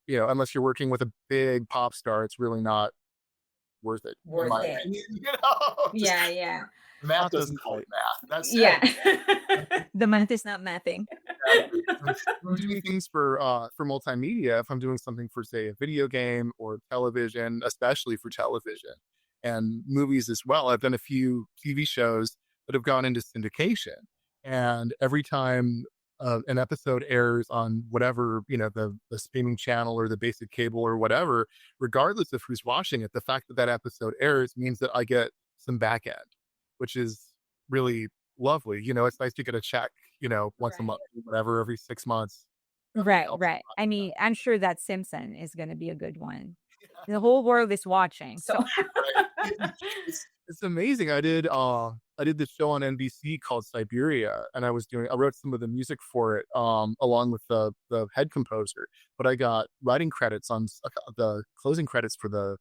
unless you're working with a big pop star, it's really not worth it, in Worth my it. opinion. Just Yeah, yeah. math doesn't quite math. That's Yeah. it. The math is not mathing. Exactly. If I'm doing things for multimedia, if I'm doing something for say a video game or television, especially for television and movies as well, I've done a few TV shows that have gone into syndication, and every time an episode airs on whatever the streaming channel or the basic cable or whatever, regardless of who's watching it, the fact that that episode airs means that I get some back end, which is really lovely. It's nice to get a check, once a Right. month, whatever, every 6 months. Definitely Right, helps right. a I mean, I'm sure that Simpson is going to be a good one. The whole world is watching. So So lot. Right. It's amazing. I did this show on NBC called Siberia, and I wrote some of the music for it, along with the head composer. But I got writing credits on the closing credits for the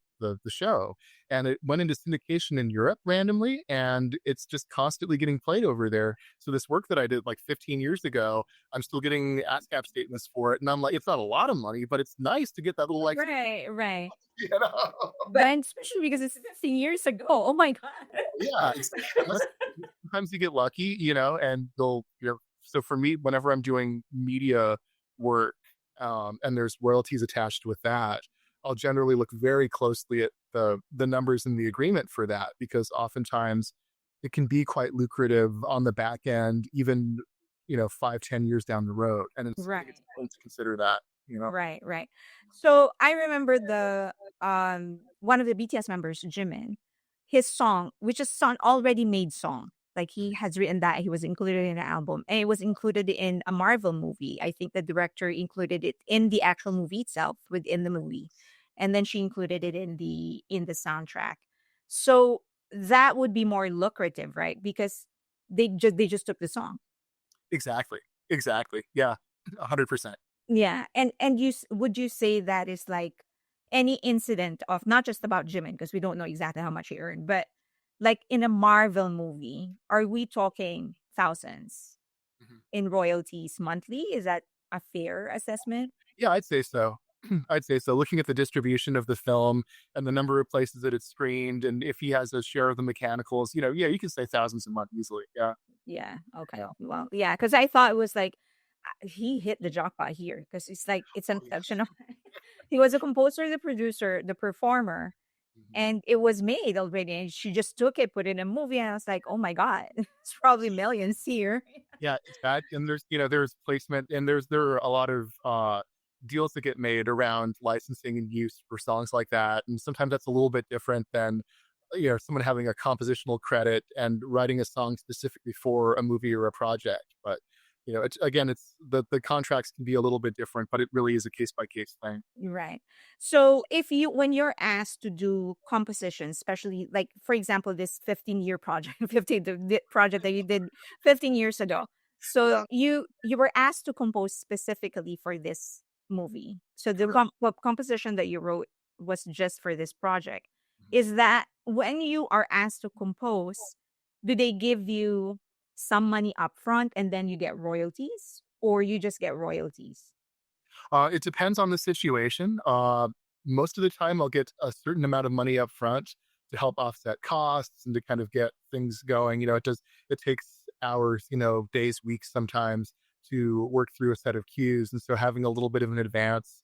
show, and it went into syndication in Europe randomly, and it's just constantly getting played over there. So this work that I did like 15 years ago, I'm still getting ASCAP statements for it, and I'm like, it's not a lot of money, but it's nice to get that little extra. right, right. You know? but But especially because it's 15 years ago. Oh my god. Yeah, exactly. Sometimes you get lucky, and so for me, whenever I'm doing media work, and there's royalties attached with that, I'll generally look very closely at the numbers in the agreement for that, because oftentimes it can be quite lucrative on the back end, even 5, 10 years down the road, and I think it's Right. important to consider that. Right, right. So I remember the one of the BTS members, Jimin, his song, which is song already made song. Like he has written that he was included in the album and it was included in a Marvel movie. I think the director included it in the actual movie itself within the movie. And then she included it in the soundtrack. So that would be more lucrative, right? Because they just took the song. Exactly, exactly, yeah, 100%. Yeah, and would you say that is like any incident of not just about Jimin because we don't know exactly how much he earned, but like in a Marvel movie, are we talking thousands Mhm. in royalties monthly? Is that a fair assessment? Yeah, I'd say so. I'd say so. Looking at the distribution of the film and the number of places that it's screened, and if he has a share of the mechanicals, yeah, you can say thousands a month easily. Yeah. Yeah. Okay. Yeah. Well, yeah, because I thought it was like he hit the jackpot here because it's like it's an Oh, yeah. exceptional. He was a composer, the producer, the performer, Mhm. and it was made already. And she just took it, put it in a movie, and I was like, oh my god, it's probably millions here. Yeah, exactly. And there's placement, and there are a lot of deals that get made around licensing and use for songs like that. And sometimes that's a little bit different than someone having a compositional credit and writing a song specifically for a movie or a project. But it's the contracts can be a little bit different, but it really is a case by case thing. Right. So when you're asked to do composition, especially like for example this 15-year project, 15 the project that you did 15 years ago. So you were asked to compose specifically for this movie. So the composition that you wrote was just for this project. Is that when you are asked to compose, do they give you some money up front and then you get royalties, or you just get royalties? It depends on the situation. Most of the time, I'll get a certain amount of money up front to help offset costs and to kind of get things going. It takes hours, days, weeks sometimes to work through a set of cues. And so having a little bit of an advance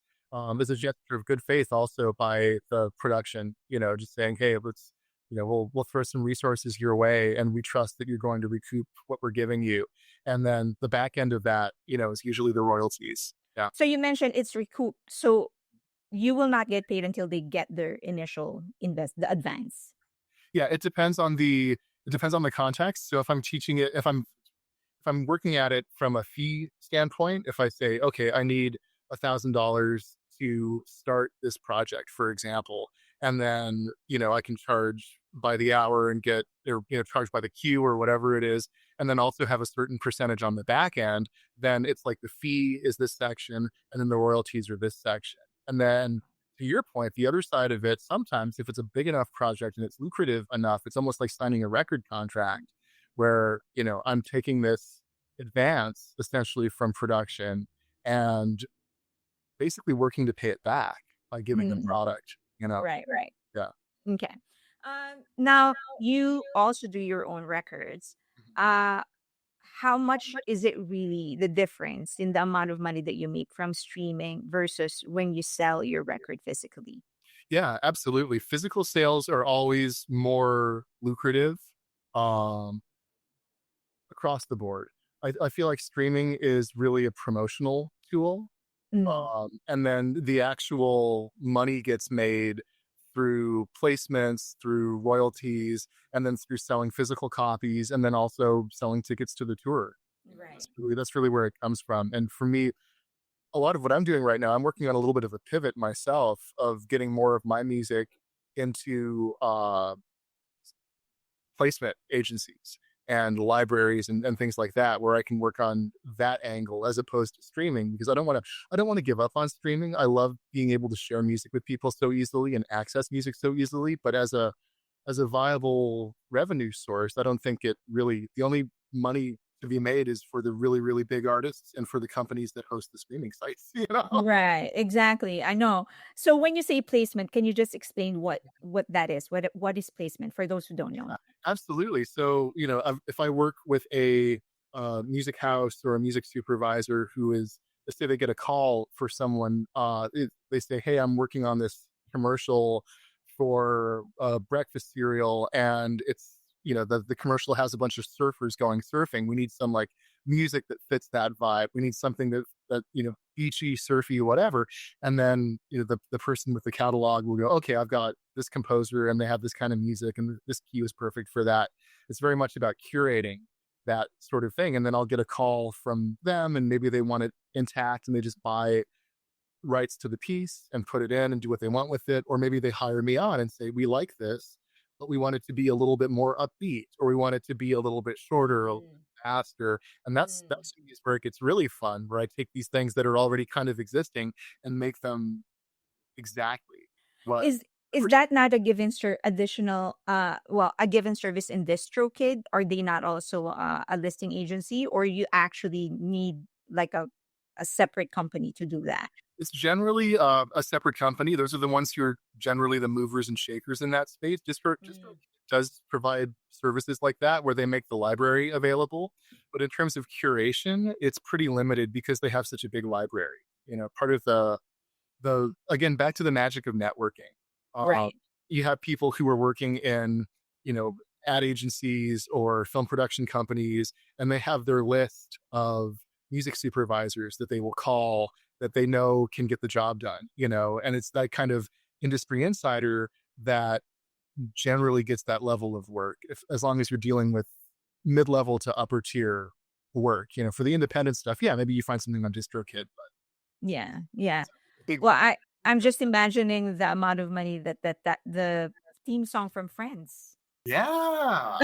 is a gesture of good faith also by the production, just saying, hey, let's, we'll throw some resources your way and we trust that you're going to recoup what we're giving you. And then the back end of that, is usually the royalties. Yeah. So you mentioned it's recouped. So you will not get paid until they get their initial the advance. Yeah, it depends on the context. So if I'm teaching it, if I'm working at it from a fee standpoint, if I say, okay, I need $1,000 to start this project, for example, and then I can charge by the hour and get or charge by the cue or whatever it is, and then also have a certain percentage on the back end, then it's like the fee is this section and then the royalties are this section. And then to your point, the other side of it, sometimes if it's a big enough project and it's lucrative enough, it's almost like signing a record contract where I'm taking this advance essentially from production and basically working to pay it back by giving the product. Right. Yeah. Okay. Now you also do your own records. How much is it really the difference in the amount of money that you make from streaming versus when you sell your record physically? Yeah, absolutely. Physical sales are always more lucrative across the board. I feel like streaming is really a promotional tool. And then the actual money gets made through placements, through royalties, and then through selling physical copies, and then also selling tickets to the tour. Right. That's really where it comes from. And for me, a lot of what I'm doing right now, I'm working on a little bit of a pivot myself of getting more of my music into placement agencies and libraries and things like that, where I can work on that angle as opposed to streaming, because I don't want to give up on streaming. I love being able to share music with people so easily and access music so easily, but as a viable revenue source, I don't think the only money to be made is for the really, really big artists and for the companies that host the streaming sites, Right, exactly. I know. So when you say placement, can you just explain what that is? What is placement for those who don't know? Absolutely. So, if I work with a music house or a music supervisor who is, let's say they get a call for someone, they say, hey, I'm working on this commercial for breakfast cereal, and it's, the commercial has a bunch of surfers going surfing. We need some like music that fits that vibe. We need something that beachy, surfy, whatever. And then the person with the catalog will go, okay, I've got this composer and they have this kind of music and this key is perfect for that. It's very much about curating that sort of thing. And then I'll get a call from them and maybe they want it intact and they just buy rights to the piece and put it in and do what they want with it. Or maybe they hire me on and say, we like this, but we want it to be a little bit more upbeat, or we want it to be a little bit shorter, a little bit faster. And that's where it gets really fun, where I take these things that are already kind of existing and make them exactly what. Is that not a given additional a given service in DistroKid? Are they not also a listing agency, or you actually need like a separate company to do that? It's generally a separate company. Those are the ones who are generally the movers and shakers in that space. Distro does provide services like that where they make the library available. But in terms of curation, it's pretty limited because they have such a big library. Part of the again, back to the magic of networking. Right. You have people who are working in, ad agencies or film production companies, and they have their list of music supervisors that they will call that they know can get the job done, and it's that kind of industry insider that generally gets that level of work, as long as you're dealing with mid-level to upper tier work. For the independent stuff, yeah, maybe you find something on DistroKid, but Yeah, yeah. big Well, I'm just imagining the amount of money that the theme song from Friends. yeah.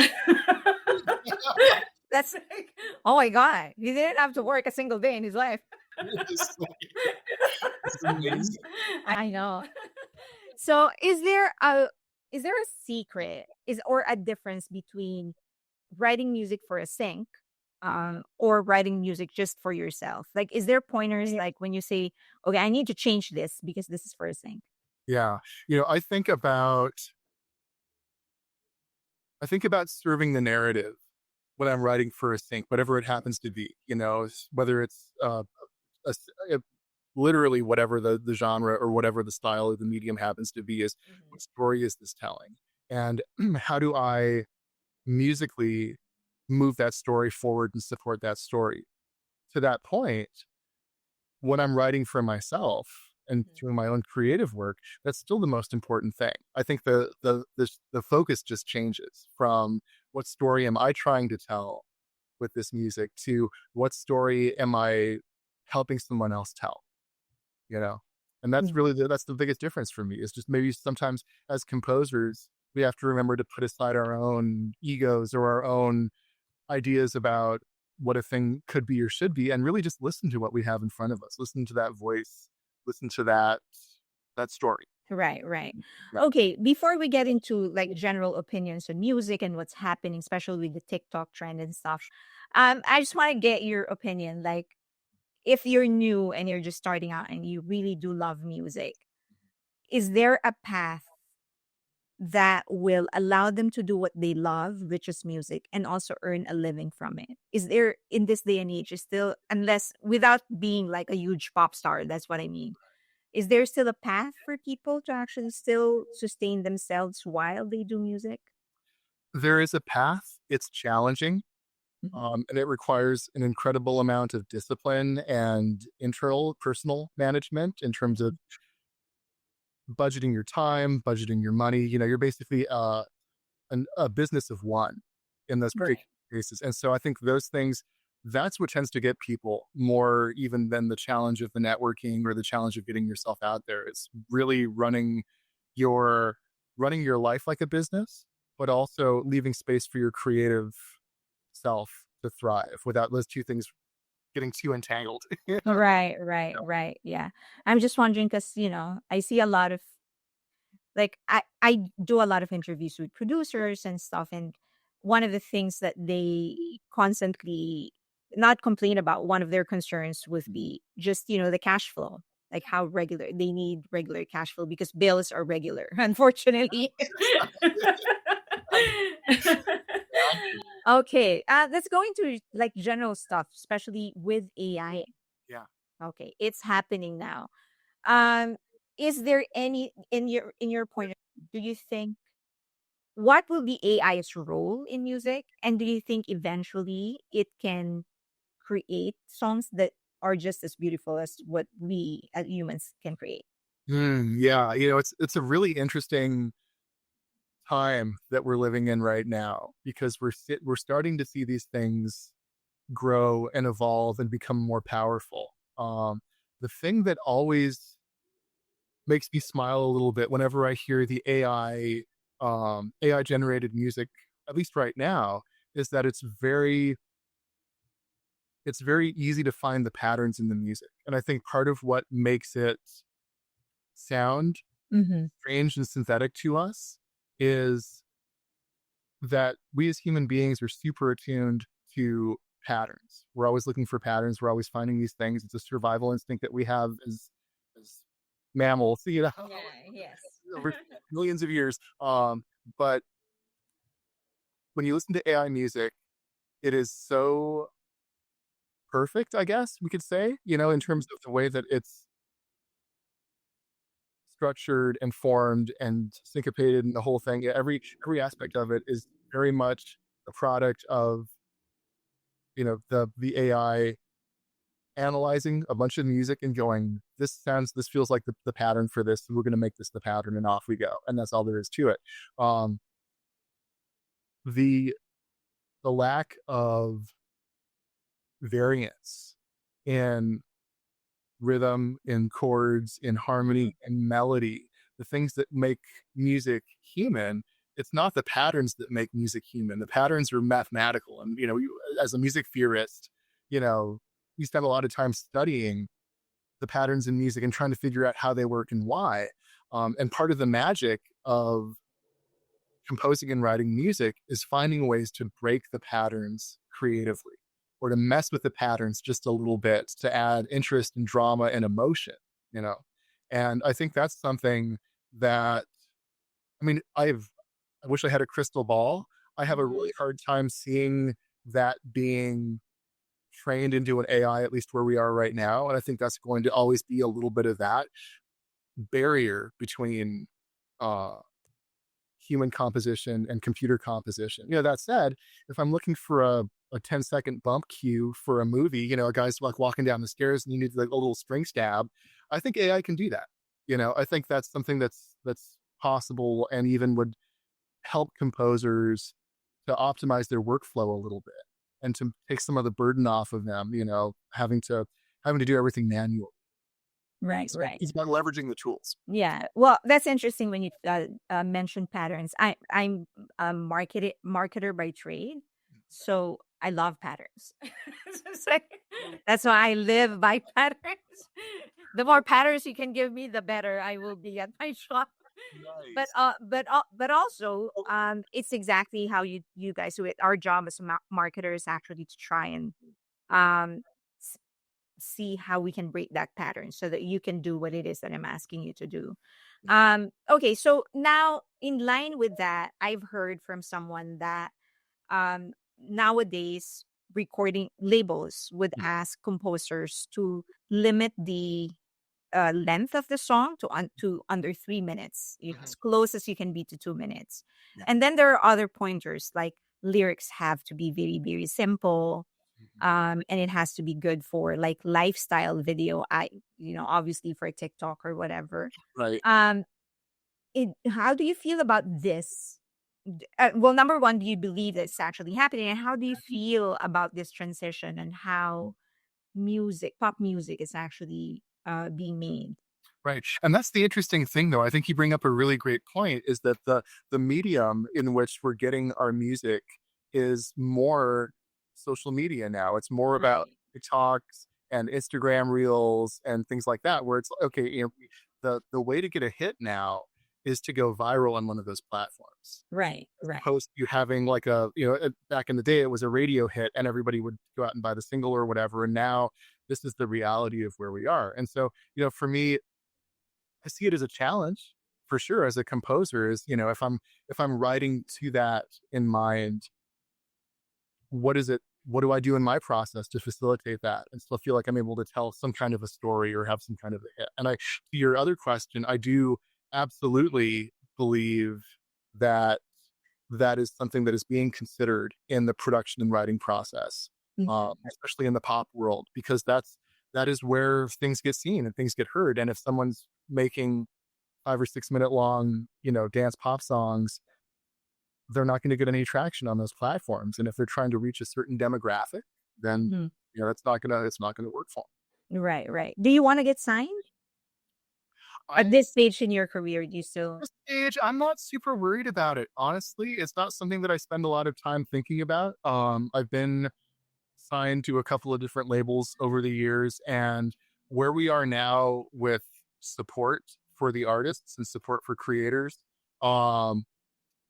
That's like, oh my god, he didn't have to work a single day in his life. It's amazing. I know. So, is there a secret is or a difference between writing music for a sync, or writing music just for yourself? Like, is there pointers like when you say, okay, I need to change this because this is for a sync? Yeah. I think about serving the narrative when I'm writing for a sync, whatever it happens to be, whether it's a, a- literally whatever the genre or whatever the style of the medium happens to be, is what story is this telling? And how do I musically move that story forward and support that story? To that point, when I'm writing for myself and doing my own creative work, that's still the most important thing. I think the focus just changes from what story am I trying to tell with this music to what story am I helping someone else tell, you know? And that's Mm. really that's the biggest difference for me. Is just maybe sometimes as composers, we have to remember to put aside our own egos or our own ideas about what a thing could be or should be, and really just listen to what we have in front of us. Listen to that voice, listen to that story. Right, right. Yeah. Okay, before we get into like general opinions on music and what's happening, especially with the TikTok trend and stuff, I just want to get your opinion. Like, if you're new and you're just starting out and you really do love music, is there a path that will allow them to do what they love, which is music, and also earn a living from it? Is there in this day and age, is still, unless without being like a huge pop star, that's what I mean. Is there still a path for people to actually still sustain themselves while they do music? There is a path. It's challenging, Mhm. and it requires an incredible amount of discipline and internal personal management in terms of budgeting your time, budgeting your money. You're basically a business of one in those Right. particular cases. And so I think those things, that's what tends to get people more even than the challenge of the networking or the challenge of getting yourself out there. It's really your running your life like a business, but also leaving space for your creative self to thrive without those two things getting too entangled. Right, right, right. Yeah. I'm just wondering because, I see a lot of, like, I do a lot of interviews with producers and stuff. And one of the things that they constantly not complain about, one of their concerns would be just, the cash flow, like how regular they need regular cash flow because bills are regular, unfortunately. Okay, let's go into like general stuff, especially with AI. Yeah. Okay, it's happening now. Um, is there any in your point of view, do you think what will be AI's role in music, and do you think eventually it can create songs that are just as beautiful as what we as humans can create? Yeah. It's a really interesting time that we're living in right now because we're starting to see these things grow and evolve and become more powerful. The thing that always makes me smile a little bit whenever I hear the AI generated music, at least right now, is that it's very easy to find the patterns in the music. And I think part of what makes it sound Mm-hmm. strange and synthetic to us is that we as human beings are super attuned to patterns. We're always looking for patterns. We're always finding these things. It's a survival instinct that we have as mammals, Yeah, yes. over millions of years. But when you listen to AI music, it is so perfect, I guess we could say, in terms of the way that it's structured and formed and syncopated and the whole thing. Every aspect of it is very much a product of the AI analyzing a bunch of music and going, this feels like the pattern for this, and we're going to make this the pattern, and off we go. And that's all there is to it. Um, the the lack of variance in rhythm, in chords, in harmony, and melody, the things that make music human. It's not the patterns that make music human. The patterns are mathematical. And, as a music theorist, you know, you spend a lot of time studying the patterns in music and trying to figure out how they work and why. And part of the magic of composing and writing music is finding ways to break the patterns creatively, or to mess with the patterns just a little bit to add interest and drama and emotion, you know? And I think that's something that, I mean, I wish I had a crystal ball. I have a really hard time seeing that being trained into an AI, at least where we are right now. And I think that's going to always be a little bit of that barrier between uh, human composition and computer composition. That said, if I'm looking for a 10-second bump cue for a movie, a guy's like walking down the stairs and you need like a little string stab, I think AI can do that. I think that's something that's possible, and even would help composers to optimize their workflow a little bit, and to take some of the burden off of them, having to do everything manually. Right, So right. it's about leveraging the tools. Yeah. Well, that's interesting when you mentioned patterns. I'm a marketer by trade, so I love patterns. It's like, that's why I live by patterns. The more patterns you can give me, the better I will be at my shop. But Nice. but also it's exactly how you guys do it. Our job as marketers actually to try and um s- see how we can break that pattern so that you can do what it is that I'm asking you to do. Okay, so now in line with that, I've heard from someone that nowadays recording labels would ask composers to limit the length of the song to under 3 minutes, as close as you can be to 2 minutes. Yeah. And then there are other pointers like lyrics have to be very, very simple. And it has to be good for like lifestyle video. Obviously for TikTok or whatever. Right. Um, how do you feel about this? Well, number one, do you believe it's actually happening? And how do you feel about this transition and how pop music is actually being made? Right. And that's the interesting thing, though. I think you bring up a really great point, is that the medium in which we're getting our music is more social media now. It's more about Right. TikToks and Instagram reels and things like that, where it's okay, the way to get a hit now is to go viral on one of those platforms. Right, As right. opposed to you having like back in the day, it was a radio hit and everybody would go out and buy the single or whatever. And now this is the reality of where we are. And so, for me, I see it as a challenge for sure as a composer. Is, if I'm writing to that in mind, what do I do in my process to facilitate that and still feel like I'm able to tell some kind of a story or have some kind of a hit? And to your other question, I do absolutely believe that that is something that is being considered in the production and writing process, especially in the pop world, because that is where things get seen and things get heard. And if someone's making 5 or 6 minute long, dance pop songs, they're not going to get any traction on those platforms. And if they're trying to reach a certain demographic, then Mhm. it's not gonna work for Right, right. Do you want to get signed at them. this stage in your career? Do you still? This stage, I'm not super worried about it. Honestly, it's not something that I spend a lot of time thinking about. I've been signed to a couple of different labels over the years, and where we are now with support for the artists and support for creators, um,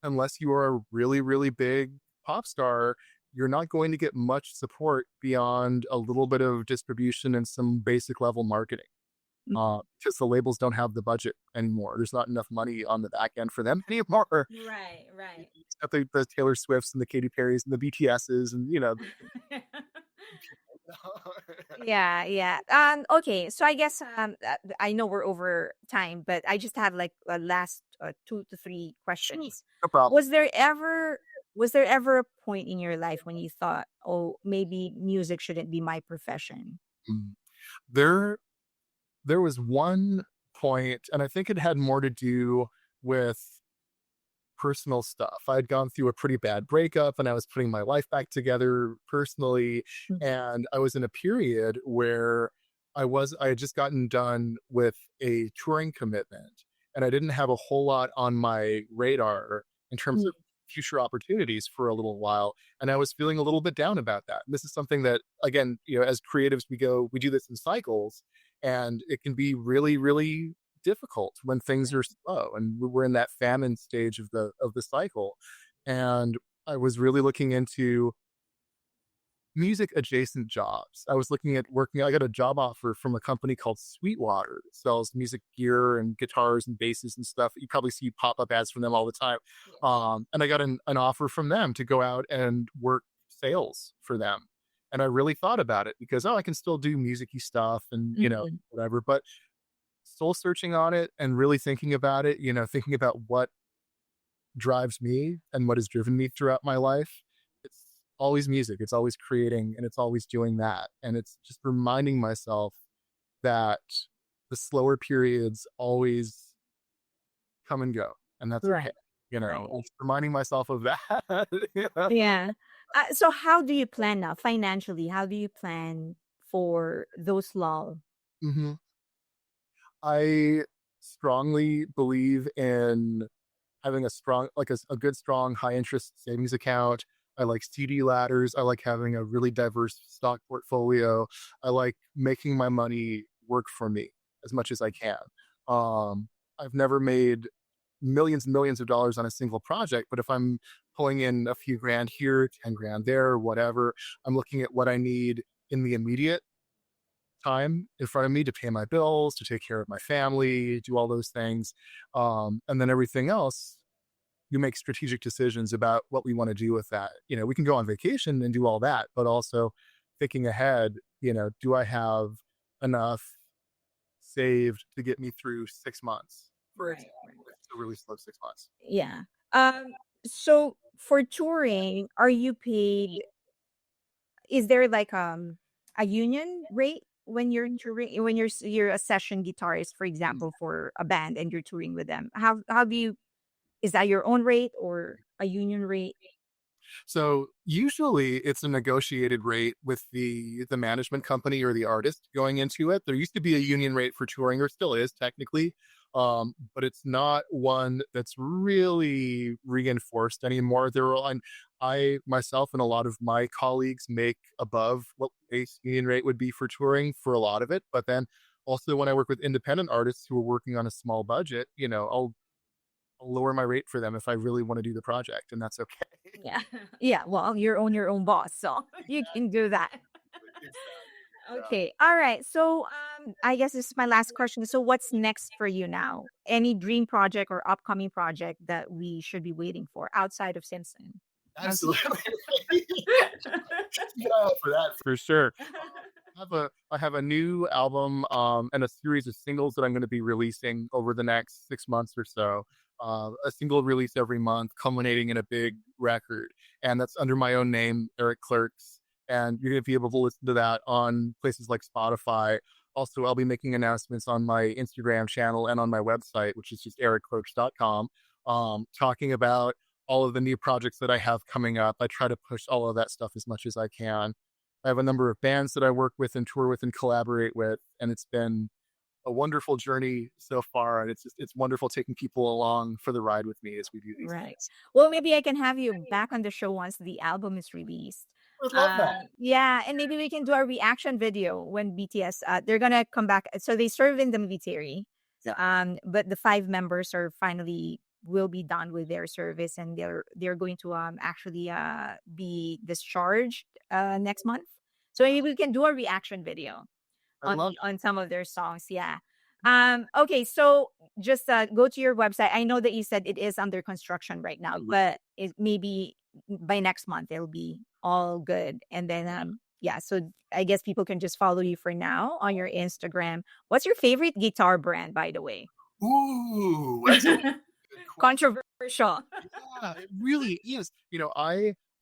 unless you are a really, really big pop star, you're not going to get much support beyond a little bit of distribution and some basic level marketing. Because the labels don't have the budget anymore. There's not enough money on the back end for them anymore. Right, right. Except the Taylor Swifts and the Katy Perrys and the BTSs and Yeah, yeah. Okay, so I guess I know we're over time, but I just have like a last 2 to 3 questions. no problem. Was there ever was there ever a point in your life when you thought, "Oh, maybe music shouldn't be my profession"? Mm. There there was one point, and I think it had more to do with personal stuff. I had gone through a pretty bad breakup and I was putting my life back together personally. Mm. And I was in a period where I had just gotten done with a touring commitment and I didn't have a whole lot on my radar in terms Mm. of future opportunities for a little while. And I was feeling a little bit down about that. And this is something that, again, as creatives, we do this in cycles and it can be really, really difficult when things are slow and we're in that famine stage of the cycle. And I was really looking into music adjacent jobs. I was looking at working, I got a job offer from a company called Sweetwater that sells music gear and guitars and basses and stuff. You probably see pop-up ads from them all the time. And I got an offer from them to go out and work sales for them. And I really thought about it because, I can still do musicy stuff and, Mhm. whatever. But soul searching on it and really thinking about it, thinking about what drives me and what has driven me throughout my life. It's always music, it's always creating, and it's always doing that. And it's just reminding myself that the slower periods always come and go, and that's okay. Right. Right. It's reminding myself of that. Yeah. Yeah. So how do you plan now financially? How do you plan for those lull? Mhm. I strongly believe in having a strong, like a good, strong, high interest savings account. I like CD ladders. I like having a really diverse stock portfolio. I like making my money work for me as much as I can. I've never made millions and millions of dollars on a single project, but if I'm pulling in a few grand here, 10 grand there, whatever, I'm looking at what I need in the immediate time in front of me to pay my bills, to take care of my family, do all those things. And then everything else, you make strategic decisions about what we want to do with that. We can go on vacation and do all that, but also thinking ahead, do I have enough saved to get me through 6 months, for Right. example, if it's a really slow 6 months? Yeah. So for touring, are you paid, is there like a union rate when you're touring, when you're a session guitarist, for Mm. example, for a band and you're touring with them? How do you, is that your own rate or a union rate? So usually it's a negotiated rate with the management company or the artist going into it. There used to be a union rate for touring, or still is technically, but it's not one that's really reinforced anymore. And I myself and a lot of my colleagues make above what base union rate would be for touring for a lot of it. But then also when I work with independent artists who are working on a small budget, I'll lower my rate for them if I really want to do the project, and that's okay. Yeah. Yeah, well, you're on your own boss, so you can do that. Exactly. Yeah. Okay. All right. So, I guess this is my last question. So, what's next for you now? Any dream project or upcoming project that we should be waiting for outside of Simpson? Okay. Absolutely. Keep an eye out for that for sure. I have a new album and a series of singles that I'm going to be releasing over the next 6 months or so. A single release every month, culminating in a big record, and that's under my own name, Erick Klerks. And you're going to be able to listen to that on places like Spotify. Also, I'll be making announcements on my Instagram channel and on my website, which is just erickclerks.com, talking about all of the new projects that I have coming up. I try to push all of that stuff as much as I can. I have a number of bands that I work with and tour with and collaborate with, and it's been a wonderful journey so far. And it's wonderful taking people along for the ride with me as we do these Right. things. Well, maybe I can have you back on the show once the album is released. I would love that. Yeah, and maybe we can do a reaction video when BTS they're gonna come back. So they serve in the military. So but the five members are finally will be done with their service and they're going to actually be discharged next month. So maybe we can do a reaction video I love on some of their songs. Yeah. Okay, so just go to your website. I know that you said it is under construction right now, it. but it maybe by next month it'll be all good. And then yeah, so I guess people can just follow you for now on your Instagram. What's your favorite guitar brand, by the way? Ooh, that's a good question. Controversial. Yeah, it really is.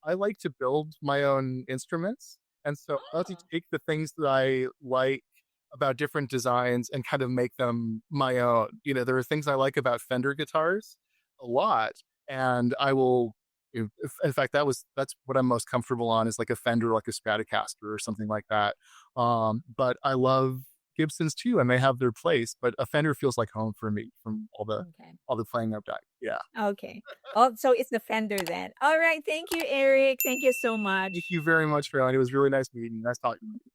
I like to build my own instruments, And so I like to Oh. take the things that I like about different designs and kind of make them my own. There are things I like about Fender guitars a lot, and I will. In fact, that's what I'm most comfortable on is like a Fender, like a Stratocaster or something like that. But I love Gibsons too, and they have their place. But a Fender feels like home for me from Okay. all the playing I've done. Yeah. Okay. Oh, so it's the Fender then. All right. Thank you, Eric. Thank you so Thank much. you very much, Caroline. It was really nice meeting you. Nice talking to you.